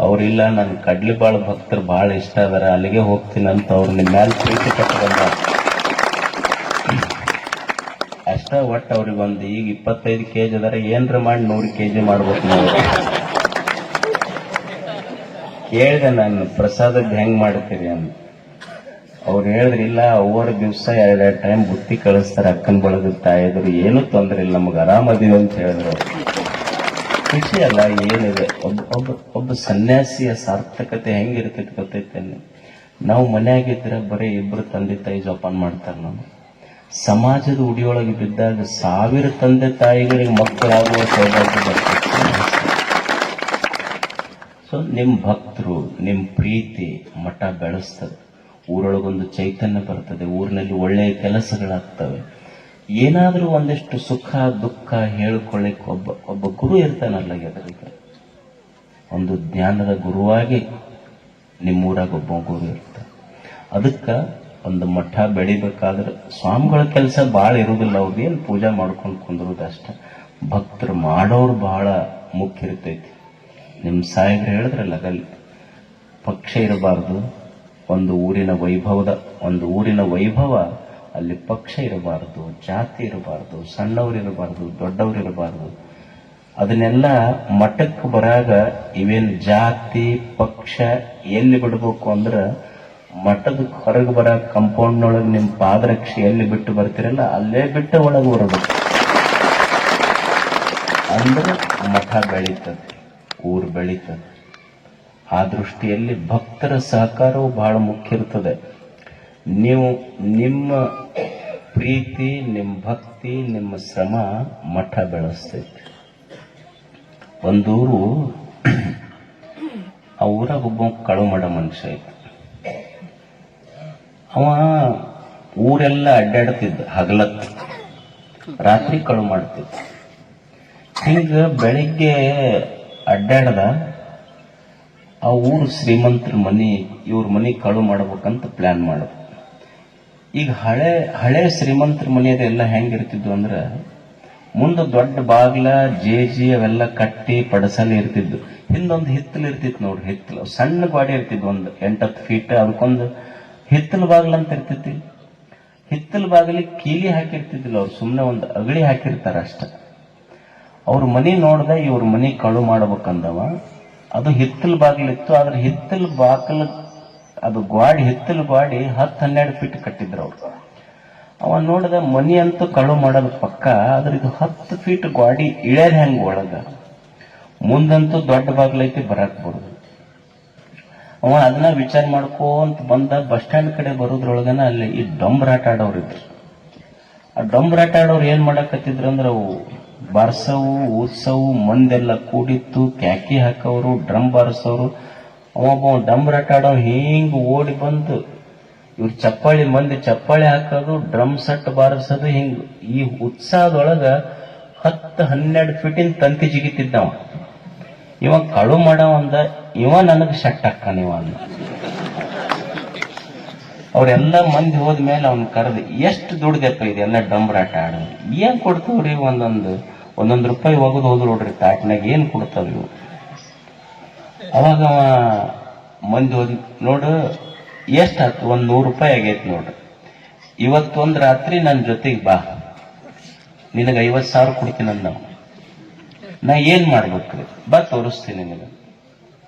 ಅವ್ರಿಲ್ಲ, ನನ್ ಕಡ್ಲಿ ಬಾಳ ಭಕ್ತರು ಬಹಳ ಇಷ್ಟ ಅದಾರ, ಅಲ್ಲಿಗೆ ಹೋಗ್ತೀನಿ ಅಂತ ಅವ್ರು ನಿಮ್ಮ ಮ್ಯಾಲ ಪ್ರೀತಿ ಕಟ್ಟ ಬಂದ ಅಷ್ಟ. ಒಟ್ಟು ಅವ್ರಿಗೊಂದು ಈಗ 25 kg ಅದಾರ, ಏನ್ರ ಮಾಡಿ 100 kg ಮಾಡ್ಬೇಕು ನಾವು. ಕೇಳಿದೆ ನಾನು, ಪ್ರಸಾದಕ್ಕೆ ಹೆಂಗ್ ಮಾಡ್ತೀರಿ ಅಂತ. ಅವ್ರು ಹೇಳಿದ್ರಿ, ಇಲ್ಲ ಒவ்வொரு ದಿವಸ 2 ಟೈಮ್ ಬುತ್ತಿ ಕಳಿಸ್ತಾರೆ ಅಕ್ಕನ ಬಳಗದ ತಾಯಿದ್ರು, ಏನೂ ತೊಂದ್ರೆ ಇಲ್ಲ, ನಮಗ್ ಆರಾಮದೀವಿ ಅಂತ ಹೇಳಿದ್ರು. ಖುಷಿ ಅಲ್ಲ ಏನಿದೆ. ಒಬ್ಬ ಸನ್ಯಾಸಿಯ ಸಾರ್ಥಕತೆ ಹೆಂಗಿರ್ತೈತಿ ಗೊತ್ತೈತೇನೆ. ನಾವು ಮನೆಯಾಗಿದ್ರೆ ಬರೀ 2 ತಂದೆ ತಾಯಿ ಜೋಪಾನ ಮಾಡ್ತಾರೆ. ನಾವು ಸಮಾಜದ ಉಡಿಯೊಳಗೆ ಬಿದ್ದಾಗ 1000 ತಂದೆ ತಾಯಿಗಳಿಗೆ ಮಕ್ಕಳಾಗುವ ಸೌಭಾಗ್ಯ ಬರ್ತೈತಿ. ಸೊ ನಿಮ್ ಭಕ್ತರು, ನಿಮ್ ಪ್ರೀತಿ ಮಠ ಬೆಳೆಸ್ತದೆ, ಊರೊಳಗೊಂದು ಚೈತನ್ಯ ಬರ್ತದೆ, ಊರಿನಲ್ಲಿ ಒಳ್ಳೆಯ ಕೆಲಸಗಳಾಗ್ತವೆ. ಏನಾದ್ರೂ ಒಂದಿಷ್ಟು ಸುಖ ದುಃಖ ಹೇಳ್ಕೊಳ್ಳಿಕ್ ಒಬ್ಬ ಗುರು ಇರ್ತಾನಲ್ಲ ಎದುರಿಗೆ, ಒಂದು ಜ್ಞಾನದ ಗುರುವಾಗಿ ನಿಮ್ಮೂರಾಗ ಒಬ್ಬ ಗುರು ಇರ್ತಾನೆ. ಅದಕ್ಕ ಒಂದು ಮಠ ಬೆಳಿಬೇಕಾದ್ರೆ ಸ್ವಾಮಿಗಳ ಕೆಲಸ ಬಹಳ ಇರುವುದಿಲ್ಲ, ಅವ್ರದ್ದೇನು ಪೂಜಾ ಮಾಡ್ಕೊಂಡು ಕುಂದ್ರುದು ಅಷ್ಟ. ಭಕ್ತರು ಮಾಡೋರು ಬಹಳ ಮುಖ್ಯ ಇರ್ತೈತಿ. ನಿಮ್ ಸಾಹೇಬ್ರು ಹೇಳಿದ್ರಲ್ಲ, ಅಲ್ಲಿ ಪಕ್ಷ ಇರಬಾರ್ದು, ಒಂದು ಊರಿನ ವೈಭವ ಅಲ್ಲಿ ಪಕ್ಷ ಇರಬಾರದು, ಜಾತಿ ಇರಬಾರದು, ಸಣ್ಣವರಿರಬಾರದು, ದೊಡ್ಡವರಿರಬಾರದು. ಅದನ್ನೆಲ್ಲ ಮಠಕ್ಕೆ ಬರಾಗ ಇವೇನು ಜಾತಿ ಪಕ್ಷ ಎಲ್ಲಿ ಬಿಡ್ಬೇಕು ಅಂದ್ರ, ಮಠದ ಹೊರಗೆ ಬರ ಕಂಪೌಂಡ್ನೊಳಗೆ ನಿಮ್ ಪಾದರಕ್ಷೆ ಎಲ್ಲಿ ಬಿಟ್ಟು ಬರ್ತಿರಲ್ಲ ಅಲ್ಲೇ ಬಿಟ್ಟು ಒಳಗೆ ಬರಬೇಕು. ಅಂದ್ರೆ ಮಠ ಬೆಳೀತದೆ, ಊರು ಬೆಳೀತದೆ. ಆ ದೃಷ್ಟಿಯಲ್ಲಿ ಭಕ್ತರ ಸಹಕಾರವು ಬಹಳ ಮುಖ್ಯ ಇರ್ತದೆ. ನೀವು ನಿಮ್ಮ ಪ್ರೀತಿ, ನಿಮ್ಮ ಭಕ್ತಿ, ನಿಮ್ಮ ಶ್ರಮ ಮಠ ಬೆಳೆಸ್ತೈತಿ. ಒಂದೂರು, ಆ ಊರಾಗ ಒಬ್ಬ ಕಳು ಮಾಡ ಮನುಷ್ಯ ಇತ್ತು. ಅವ ಊರೆಲ್ಲ ಅಡ್ಡಾಡ್ತಿದ್ದ, ಹಗಲತ್ ರಾತ್ರಿ ಕಳು ಮಾಡ್ತಿದ್ದ. ಹಿಂಗ ಬೆಳಿಗ್ಗೆ ಅಡ್ಡಾಡ್ದ, ಆ ಊರು ಶ್ರೀಮಂತರ ಇವ್ರ ಮನಿ ಕಳು ಮಾಡ್ಬೇಕಂತ ಪ್ಲಾನ್ ಮಾಡ. ಈಗ ಹಳೆ ಶ್ರೀಮಂತರ ಮನೆಯದೆಲ್ಲ ಹೆಂಗಿರ್ತಿದ್ವು ಅಂದ್ರ, ಮುಂದೆ ದೊಡ್ಡ ಬಾಗ್ಲ ಜೇಜಿ ಅವೆಲ್ಲ ಕಟ್ಟಿ ಪಡಸಲಿ ಇರ್ತಿದ್ವು. ಹಿಂದೊಂದು ಹಿತ್ತಲು ಇರ್ತಿತ್ತು ನೋಡ್ರಿ, ಹಿತ್ತಲು ಸಣ್ಣ ಗಾಡಿ ಇರ್ತಿದ್ವು, ಒಂದು 8-10 ಫೀಟ್. ಅದಕ್ಕೊಂದು ಹಿತ್ತಲು ಬಾಗ್ಲ ಅಂತ ಇರ್ತಿತ್ತು. ಹಿತ್ತಲು ಬಾಗಿಲಿ ಕೀಲಿ ಹಾಕಿರ್ತಿದ್ದಿಲ್ಲ ಅವ್ರು, ಸುಮ್ಮನೆ ಒಂದು ಅಗಳಿ ಹಾಕಿರ್ತಾರ ಅಷ್ಟ. ಅವ್ರ ಮನಿ ನೋಡ್ದ, ಇವ್ರ ಮನಿ ಕಳು ಮಾಡ್ಬೇಕಂದವ. ಅದು ಹಿತ್ತಲು ಬಾಗಿಲಿತ್ತು. ಆದ್ರೆ ಹಿತ್ತಲು ಬಾಗಿಲ ಅದು ಹಿತ್ತಲು ಗಾಡಿ 10-12 ಫೀಟ್ ಕಟ್ಟಿದ್ರು ಅವ್ರು. ಅವ ನೋಡಿದ ಮನಿ ಅಂತೂ ಕಳು ಮಾಡೋದು ಪಕ್ಕ, ಆದ್ರೆ ಇದು 10 ಫೀಟ್ ಗಾಡಿ ಇಳ್ಯದ ಹೆಂಗ ಒಳಗ, ಮುಂದಂತೂ ದೊಡ್ಡ ಬಾಗ್ಲೈತಿ, ಬರಾಕ್ ಬರುದು. ಅವ ಅದನ್ನ ವಿಚಾರ ಮಾಡ್ಕೋಂತ ಬಂದ. ಬಸ್ ಸ್ಟ್ಯಾಂಡ್ ಕಡೆ ಬರೋದ್ರೊಳಗನ ಅಲ್ಲಿ ಈ ಡೊಂಬರಾಟ ಆಡೋರು ಇದ್ರು. ಆ ಡೊಂಬರಾಟ ಆಡೋರು ಏನ್ ಮಾಡಕತ್ತಿದ್ರು ಅಂದ್ರೆ, ಅವು ಬಾರ್ಸವು ಊದ್ಸವು, ಮಂದೆಲ್ಲ ಕೂಡಿತ್ತು, ಕ್ಯಾಕಿ ಹಾಕವ್ರು, ಡ್ರಮ್ ಬಾರಿಸೋರು. ಒಬ್ಬ ಡಂಬರಾಟ ಆಡೋ ಹಿಂಗ್ ಓಡಿ ಬಂದು ಇವ್ರ ಮಂದಿ ಚಪ್ಪಾಳಿ ಹಾಕೋದು, ಡ್ರಮ್ ಸೆಟ್ ಬಾರಿಸೋದು. ಹಿಂಗ್ ಈ ಉತ್ಸಾಹದೊಳಗ 10-12 ಫೀಟಿನ ತಂತಿ ಜಿಗಿತಿದ್ದವ. ಇವ ಕಳು ಮಾಡವ ಅಂದ, ಇವ ನನಗ್ ಶಟ್ ಹಾಕ್ಕಾನ ಇವ ಅಂದ. ಅವ್ರೆಲ್ಲ ಮಂದಿ ಹೋದ್ಮೇಲೆ ಅವ್ನ ಕರೆದು ಎಷ್ಟು ದುಡ್ದಪ್ಪ ಇದೆಲ್ಲ ಡಂಬ್ರಾಟ ಆಡೋದು ಏನ್ ಕೊಡ್ತಾವ್ರಿ ಒಂದೊಂದು ರೂಪಾಯಿ ಒಗದು ಹೋದ್ರು ನೋಡ್ರಿ ತಾಟ್ನಾಗ ಏನ್ ಕೊಡ್ತಾವ ಇವು. ಅವಾಗ ಮಂದಿ ಹೋದ್ ನೋಡು ಎಷ್ಟಾಯ್ತು, 100 ರೂಪಾಯಿ ಆಗೈತಿ ನೋಡ್ರಿ. ಇವತ್ತೊಂದ್ ರಾತ್ರಿ ನನ್ನ ಜೊತೆಗೆ ಬಾ, ನಿನಗೆ 50,000 ಕೊಡ್ತೀನಿ ನಾವು. ನಾ ಏನ್ ಮಾಡ್ಬೇಕ್ರಿ, ಬಾ ತೋರಿಸ್ತೀನಿ ನಿನಗೆ.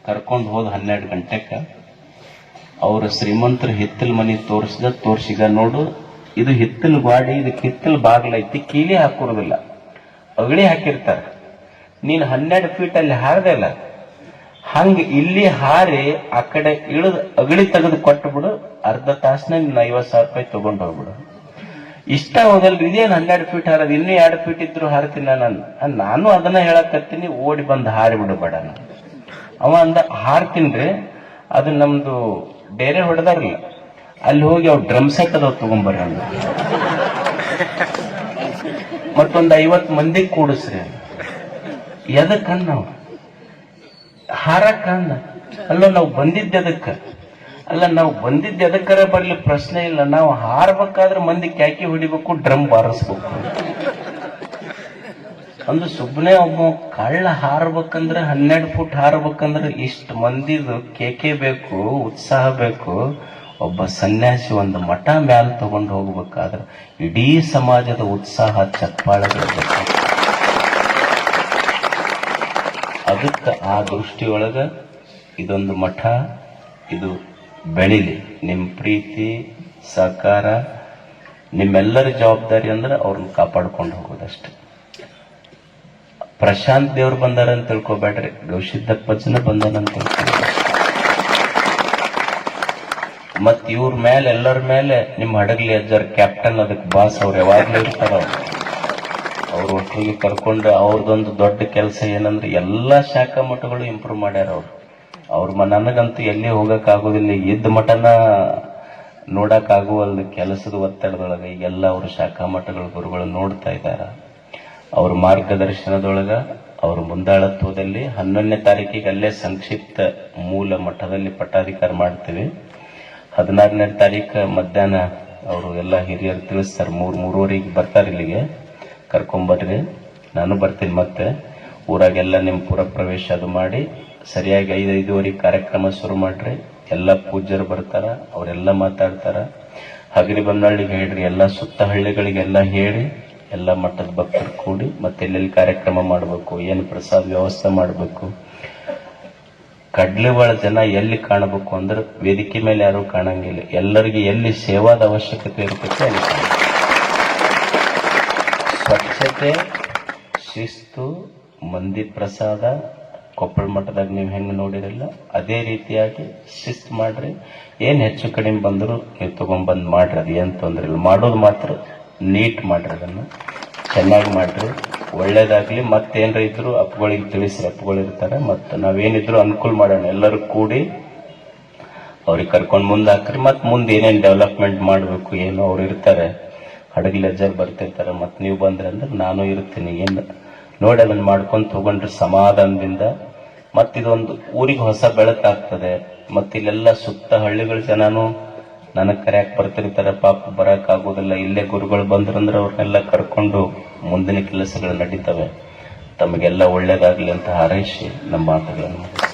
ಕರ್ಕೊಂಡು ಹೋದ್ 12 ಗಂಟೆಕ ಅವ್ರ ಶ್ರೀಮಂತರ ಹಿತ್ತಲ್ ಮನಿ ತೋರ್ಸಿಗ ನೋಡು, ಇದು ಹಿತ್ತಲ್ ಗಾಡಿ, ಇದಕ್ಕೆ ಹಿತ್ತಲ್ ಬಾಗ್ಲೈತಿ, ಕೀಲಿ ಹಾಕೋದಿಲ್ಲ, ಅಗಳಿ ಹಾಕಿರ್ತಾರ. ನೀನ್ 12 ಫೀಟ್ ಅಲ್ಲಿ ಹಾರದಲ್ಲ, ಹಂಗ ಇಲ್ಲಿ ಹಾರಿ ಆ ಕಡೆ ಇಳಿದು ಅಗಳಿ ತೆಗೆದು ಕೊಟ್ಟು ಬಿಡು, ಅರ್ಧ ತಾಸ್ನಾಗ ನೀನ್ 50,000 ರೂಪಾಯಿ ತಗೊಂಡು ಹೋಗ್ಬಿಡು. ಇಷ್ಟ ಹೋಗಲ್ರಿ, ಇದೇನು 12 ಫೀಟ್ ಹಾರದು, ಇನ್ನೂ 2 ಫೀಟ್ ಇದ್ರು ಹಾರ್ತೀನಿ ನಾನು ಅದನ್ನ ಹೇಳಕತ್ತೀನಿ. ಓಡಿ ಬಂದು ಹಾರಿ ಬಿಡು ಬೇಡ. ಅವ ಅಂದ ಹಾರ್ತೀನ್ರಿ, ಅದು ನಮ್ದು ಬೇರೆ ಹೊಡೆದಾರಲ್ಲ, ಅಲ್ಲಿ ಹೋಗಿ ಅವ್ರು ಡ್ರಮ್ ಸೆಟ್ ಅದಾವ್ ತಗೊಂಬರ್ರಿ ಅಂದ. ಮತ್ತೊಂದು 50 ಮಂದಿ ಕೂಡಿಸ್ರಿ. ಎದಕ್ಕಂದ ನಾವು ಹಾರಕ್ಕ ಅಂದ. ಅಲ್ಲ ನಾವು ಬಂದಿದ್ದ ಅದಕ್ಕ, ಅಲ್ಲ ನಾವು ಬಂದಿದ್ದ ಎದಕ್ಕರ ಬರ್ಲಿ ಪ್ರಶ್ನೆ ಇಲ್ಲ, ನಾವು ಹಾರ್ಬೇಕಾದ್ರೆ ಮಂದಿ ಕ್ಯಾಕಿ ಹೊಡಿಬೇಕು, ಡ್ರಮ್ ಬಾರಿಸ್ಬೇಕು. ಅಂದ್ರೆ ಸುಮ್ಮನೆ ಒಬ್ಬ ಕಳ್ಳ ಹಾರ್ಬೇಕಂದ್ರೆ 12 ಫುಟ್ ಹಾರ್ಬೇಕಂದ್ರೆ ಇಷ್ಟು ಮಂದಿದು ಕೇಕೆ ಬೇಕು, ಉತ್ಸಾಹ ಬೇಕು. ಒಬ್ಬ ಸನ್ಯಾಸಿ ಒಂದು ಮಠ ಮ್ಯಾಲ ತಗೊಂಡು ಹೋಗ್ಬೇಕಾದ್ರೆ ಇಡೀ ಸಮಾಜದ ಉತ್ಸಾಹ ಚಪ್ಪಾಳಗಳು ಬೇಕು. ಅದಕ್ಕೆ ಆ ದೃಷ್ಟಿಯೊಳಗ ಇದೊಂದು ಮಠ ಇದು ಬೆಳಿಲಿ. ನಿಮ್ಮ ಪ್ರೀತಿ ಸಹಕಾರ ನಿಮ್ಮೆಲ್ಲರ ಜವಾಬ್ದಾರಿ ಅಂದ್ರೆ ಅವ್ರನ್ನ ಕಾಪಾಡ್ಕೊಂಡು ಹೋಗೋದಷ್ಟೆ. ಪ್ರಶಾಂತ್ ದೇವ್ರು ಬಂದಾರ ಅಂತ ತಿಳ್ಕೊಬೇಡ್ರಿ, ಗವಿಸಿದ್ದಪ್ಪಜ್ಜನ ಬಂದಾನಂತ ತಿಳ್ಕೊಬೇಡ್ರಿ. ಮತ್ ಇವ್ರ ಮೇಲೆ ಎಲ್ಲರ ಮೇಲೆ ನಿಮ್ಮ ಹಡಗ್ಲಿ ಅಜ್ಜರ್ ಕ್ಯಾಪ್ಟನ್, ಅದಕ್ಕೆ ಬಾಸ್ ಅವ್ರು ಯಾವಾಗ್ಲೂ ಇರ್ತಾರ. ಅವ್ರು ಒಟ್ಟಿಗೆ ಕರ್ಕೊಂಡು ಅವ್ರದೊಂದು ದೊಡ್ಡ ಕೆಲಸ ಏನಂದ್ರೆ ಎಲ್ಲಾ ಶಾಖಾ ಮಠಗಳು ಇಂಪ್ರೂವ್ ಮಾಡ್ಯಾರ ಅವ್ರು ನನಗಂತೂ ಎಲ್ಲಿ ಹೋಗಕ್ ಆಗೋದಿಲ್ಲ, ಇದ್ದ ಮಠನ ನೋಡಕ್ ಆಗುವಲ್ದು ಕೆಲಸದ ಒತ್ತಡದೊಳಗ. ಈಗೆಲ್ಲ ಅವ್ರ ಶಾಖಾ ಮಠಗಳ ಗುರುಗಳು ನೋಡ್ತಾ ಇದ್ದಾರ. ಅವ್ರ ಮಾರ್ಗದರ್ಶನದೊಳಗ ಅವ್ರ ಮುಂದಾಳತ್ವದಲ್ಲಿ 11ನೇ ತಾರೀಕಿಗೆ ಅಲ್ಲೇ ಸಂಕ್ಷಿಪ್ತ ಮೂಲ ಮಠದಲ್ಲಿ ಪಟ್ಟಾಧಿಕಾರ ಮಾಡ್ತೀವಿ. 16ನೇ ತಾರೀಕು ಮಧ್ಯಾಹ್ನ ಅವರು ಎಲ್ಲ ಹಿರಿಯರು ತಿಳಿಸ್ತಾರೆ. 3:30 ಬರ್ತಾರೆ ಇಲ್ಲಿಗೆ, ಕರ್ಕೊಂಬರ್ರಿ. ನಾನು ಬರ್ತೀನಿ. ಮತ್ತೆ ಊರಾಗೆಲ್ಲ ನಿಮ್ಮ ಪುರ ಪ್ರವೇಶ ಅದು ಮಾಡಿ ಸರಿಯಾಗಿ 5:05 ಕಾರ್ಯಕ್ರಮ ಶುರು ಮಾಡ್ರಿ. ಎಲ್ಲ ಪೂಜ್ಯರು ಬರ್ತಾರ, ಅವರೆಲ್ಲ ಮಾತಾಡ್ತಾರ. ಹಗರಿ ಬನ್ನಳ್ಳಿಗೆ ಹೇಳ್ರಿ, ಎಲ್ಲ ಸುತ್ತ ಹಳ್ಳಿಗಳಿಗೆಲ್ಲ ಹೇಳಿ ಎಲ್ಲ ಮಟ್ಟದ ಭಕ್ತರು ಕೂಡಿ ಮತ್ತೆ ಎಲ್ಲೆಲ್ಲಿ ಕಾರ್ಯಕ್ರಮ ಮಾಡಬೇಕು, ಏನು ಪ್ರಸಾದ ವ್ಯವಸ್ಥೆ ಮಾಡಬೇಕು. ಕಡ್ಲಿವಾಳ ಜನ ಎಲ್ಲಿ ಕಾಣಬೇಕು ಅಂದ್ರೆ ವೇದಿಕೆ ಮೇಲೆ ಯಾರು ಕಾಣಂಗಿಲ್ಲ, ಎಲ್ಲರಿಗೆ ಎಲ್ಲಿ ಸೇವಾದ ಅವಶ್ಯಕತೆ ಇರ್ತೈತೆ ಅಲ್ಲಿ ಸ್ವಚ್ಛತೆ, ಶಿಸ್ತು, ಮಂದಿ ಪ್ರಸಾದ. ಕೊಪ್ಪಳ ಮಠದಾಗ ನೀವು ಹೆಂಗೆ ನೋಡಿರಲ್ಲ ಅದೇ ರೀತಿಯಾಗಿ ಶಿಸ್ತು ಮಾಡ್ರಿ. ಏನ್ ಹೆಚ್ಚು ಕಡಿಮೆ ಬಂದ್ರು ನೀವು ತಗೊಂಡ್ಬಂದ್ ಮಾಡ್ರಿ, ಅದು ಏನ್ ತೊಂದ್ರೆ ಇಲ್ಲ. ಮಾಡೋದು ಮಾತ್ರ ನೀಟ್ ಮಾಡ್ರಿ, ಅದನ್ನು ಚೆನ್ನಾಗಿ ಮಾಡ್ರಿ, ಒಳ್ಳೇದಾಗ್ಲಿ. ಮತ್ತೇನ್ರ ಇದ್ರು ಅಪ್ಪಗಳಿಗೆ ತಿಳಿಸ್ರಿ, ಅಪ್ಪಗಳು ಇರ್ತಾರೆ. ಮತ್ತೆ ನಾವೇನಿದ್ರು ಅನುಕೂಲ ಮಾಡೋಣ, ಎಲ್ಲರೂ ಕೂಡಿ ಅವ್ರಿಗೆ ಕರ್ಕೊಂಡು ಮುಂದೆ ಹಾಕ್ರಿ. ಮತ್ತೆ ಮುಂದೆ ಏನೇನು ಡೆವಲಪ್ಮೆಂಟ್ ಮಾಡಬೇಕು ಏನೋ ಅವ್ರು ಇರ್ತಾರೆ, ಹಡಗಲಿ ಅಜ್ಜರ್ ಬರ್ತಿರ್ತಾರೆ. ಮತ್ತೆ ನೀವು ಬಂದ್ರೆ ಅಂದ್ರೆ ನಾನು ಇರ್ತೀನಿ. ಏನು ನೋಡಿ ಅದನ್ನ ಮಾಡ್ಕೊಂಡು ತಗೊಂಡ್ರೆ ಸಮಾಧಾನದಿಂದ. ಮತ್ತಿದೊಂದು ಊರಿಗೆ ಹೊಸ ಬೆಳಕಾಗ್ತದೆ. ಮತ್ತಿಲ್ಲೆಲ್ಲ ಸುತ್ತ ಹಳ್ಳಿಗಳ ಜನನು ನನಗೆ ಕರೆಯಕ್ಕೆ ಬರ್ತಿರ್ತಾರೆ. ಪಾಪ ಬರಕ್ ಆಗೋದಿಲ್ಲ, ಇಲ್ಲೇ ಗುರುಗಳು ಬಂದ್ರಂದ್ರೆ ಅವ್ರನ್ನೆಲ್ಲ ಕರ್ಕೊಂಡು ಮುಂದಿನ ಕೆಲಸಗಳು ನಡೀತವೆ. ತಮಗೆಲ್ಲ ಒಳ್ಳೇದಾಗ್ಲಿ ಅಂತ ಹಾರೈಸಿ ನಮ್ಮ ಮಾತುಗಳನ್ನು ಮುಗಿಸ್ತೀನಿ.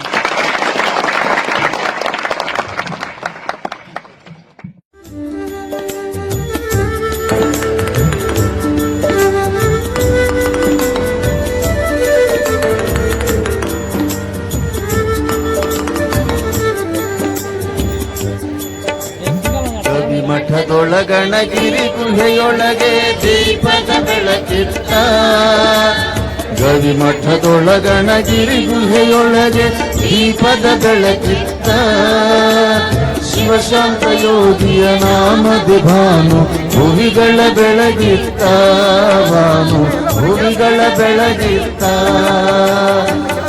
ಮಠದೊಳಗಣಗಿರಿ ಗುಹೆಯೊಳಗೆ ದೀಪದ ಬೆಳಕಿತ್ತ, ಗವಿ ಮಠದೊಳಗಣಗಿರಿ ಗುಹೆಯೊಳಗೆ ದೀಪದ ಬೆಳಕಿತ್ತ. ಶಿವಶಾಂತ ಯೋಗಿಯ ನಾಮದಿ ಭಾನು ಭುವಿಗಳ ಬೆಳಗಿತ್ತ, ಭಾನು ಭುವಿಗಳ ಬೆಳಗಿತ್ತ.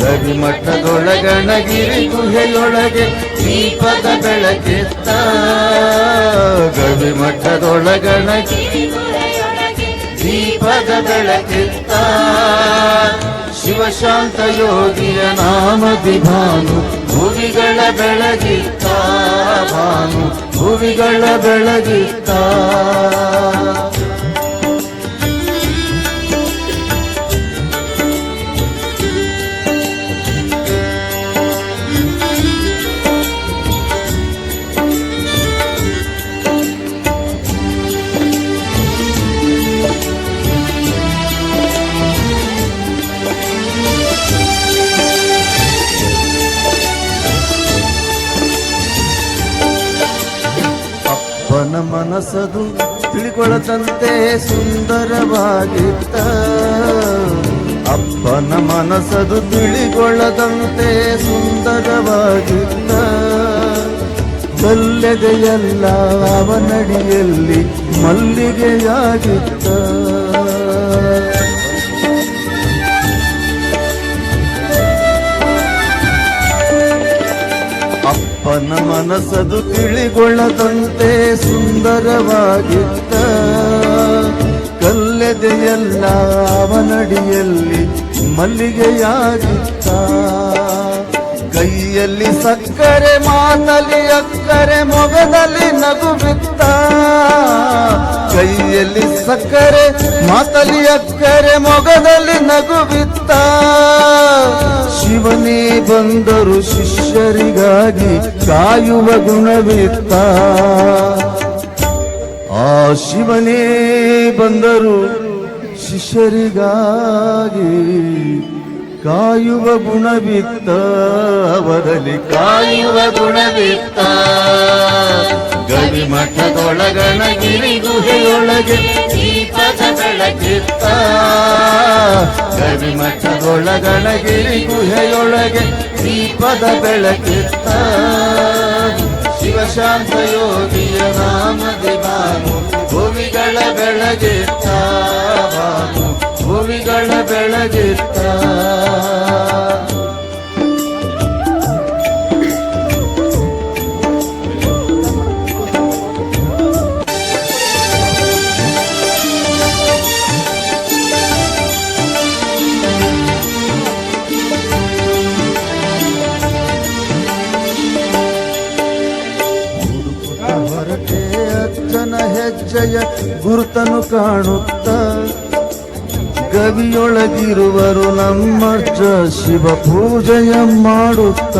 ಗವಿ ಮಠದೊಳಗಣಗಿರಿ ಗುಹೆಯೊಳಗೆ ದೀಪದ ಬೆಳಕಿತ್ತ, ಗವಿ ಮಠದೊಳಗಣಗಿರಿ ದೀಪದ ಬೆಳಕಿತ್ತ. ಶಿವಶಾಂತ ಯೋಗಿಯ ನಾಮದಿ ಭಾನು ಭುವಿಗಳ ಬೆಳಗಿತ್ತ, ಭಾನು ಭಾನು ಭುವಿಗಳ ಬೆಳಗಿತ್ತ. ಅಪ್ಪನ ಮನಸ್ಸದು ತಿಳಿಕೊಳ್ಳದಂತೆ ಸುಂದರವಾಗಿತ್ತ. ಅಪ್ಪನ ಮನಸ್ಸದು ತಿಳಿಕೊಳ್ಳದಂತೆ ಸುಂದರವಾಗಿತ್ತ. ಕಲ್ಲೆದೆಯಲ್ಲ ಅವನಡಿಯಲ್ಲಿ ಮಲ್ಲಿಗೆಯಾಗಿತ್ತ. ಅಪ್ಪನ ಮನಸ್ಸದು ತಿಳಿಗೊಳ್ಳದಂತೆ ಸುಂದರವಾಗಿತ್ತ. ಕಲ್ಲೆದೆಯಲ್ಲ ಅವನಡಿಯಲ್ಲಿ ಮಲ್ಲಿಗೆಯಾಗಿತ್ತ. ಕೈಯಲ್ಲಿ ಸಕ್ಕರೆ ಮಾತಲಿ ಅಕ್ಕರೆ ಮೊಗದಲ್ಲಿ ನಗು ಬಿತ್ತ. ಕೈಯಲ್ಲಿ ಸಕ್ಕರೆ ಮಾತಲಿ ಅಕ್ಕರೆ ಮೊಗದಲ್ಲಿ ನಗು ಬಿತ್ತ. ಶಿವನೇ ಬಂದರು ಶಿಷ್ಯರಿಗಾಗಿ ಕಾಯುವ ಗುಣವಿತ್ತ. ಆ ಶಿವನೇ ಬಂದರು ಶಿಷ್ಯರಿಗಾಗಿ ಕಾಯುವ ಗುಣವಿತ್ತ. ಅವರಲ್ಲಿ ಕಾಯುವ ಗುಣವಿತ್ತ. ಗವಿಮಠದೊಳಗಣಗಿರಿ ಗುಹೆಯೊಳಗೆ ದೀಪದ ಬೆಳಕಿತ್ತ. ಗವಿಮಠದೊಳಗಣಗಿರಿ ಗುಹೆಯೊಳಗೆ ದೀಪದ ಬೆಳಕಿತ್ತ. ಶಿವಶಾಂತ ಯೋಗಿಯ ನಾಮದಿ ಭಾನು ಭುವಿಗಳ ಬೆಳಗಿತ್ತ. ಭಾನು ಭುವಿಗಳ ಬೆಳಗಿತ್ತ. ಹೊರಟೆ ಅಜ್ಜನ ಹೆಜ್ಜೆಯ ಗುರುತನು ಕಾಣುತ್ತ. ಗವಿಯೊಳಗಿರುವರು ನಮ್ಮಜ್ಜ ಶಿವ ಪೂಜೆಯ ಮಾಡುತ್ತ.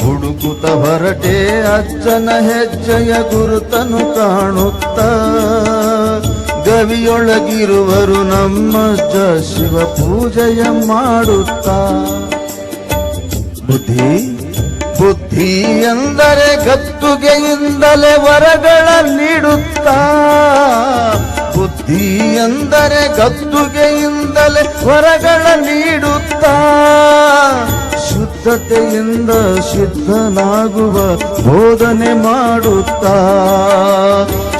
ಹುಡುಕುತ್ತ ಹೊರಟೆ ಅಜ್ಜನ ಹೆಜ್ಜೆಯ ಗುರುತನು ಕಾಣುತ್ತ. ಗವಿಯೊಳಗಿರುವರು ನಮ್ಮಜ್ಜ ಶಿವ ಪೂಜೆಯ ಮಾಡುತ್ತ. ಬುದ್ಧಿ ಬುದ್ಧಿ ಎಂದರೆ ಗದ್ದುಗೆಯಿಂದಲೇ ವರಗಳ ನೀಡುತ್ತ. ಬುದ್ಧಿ ಎಂದರೆ ಗದ್ದುಗೆಯಿಂದಲೇ ವರಗಳ ನೀಡುತ್ತ. ಶುದ್ಧತೆಯಿಂದ ಸಿದ್ಧನಾಗುವ ಬೋಧನೆ ಮಾಡುತ್ತ.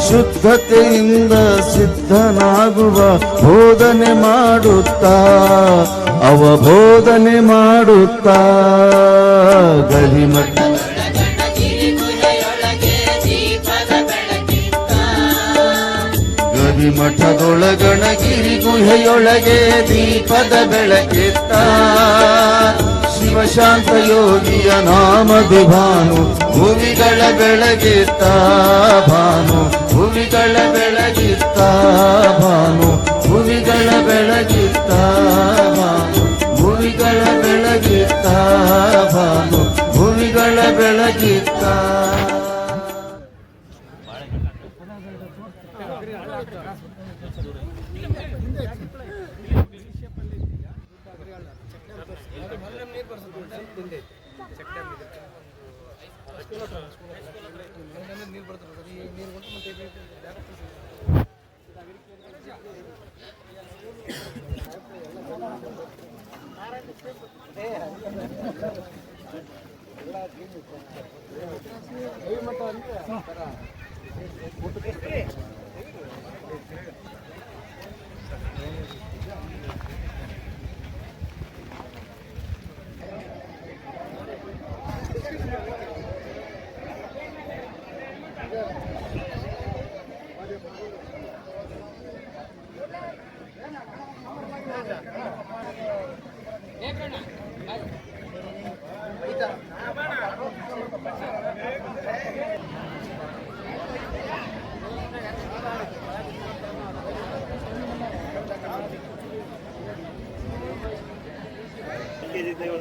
ಶುದ್ಧತೆಯಿಂದ ಸಿದ್ಧನಾಗುವ ಬೋಧನೆ ಮಾಡುತ್ತ. ಅವಬೋಧನೆ ಮಾಡುತ್ತ. ಗವಿಮಠ ಗವಿಮಠದೊಳಗಣಗಿರಿ ಗುಹೆಯೊಳಗೆ ದೀಪದ ಬೆಳಕಿತ್ತ. ಶಿವಶಾಂತ ಯೋಗಿಯ ನಾಮದಿ ಭಾನು ಭುವಿಗಳ ಬೆಳಗಿತ್ತ. ಭಾನು ಭುವಿಗಳ ಬೆಳಗಿತ್ತ. ಭಾನು ಭುವಿಗಳ ಬೆಳಗಿತ್ತ. ಭಾನು ಭುವಿಗಳ ಬೆಳಗಿತ್ತ. ಭಾನು ಭುವಿಗಳ ಬೆಳಗಿತ್ತ. ಇಲ್ಲಿ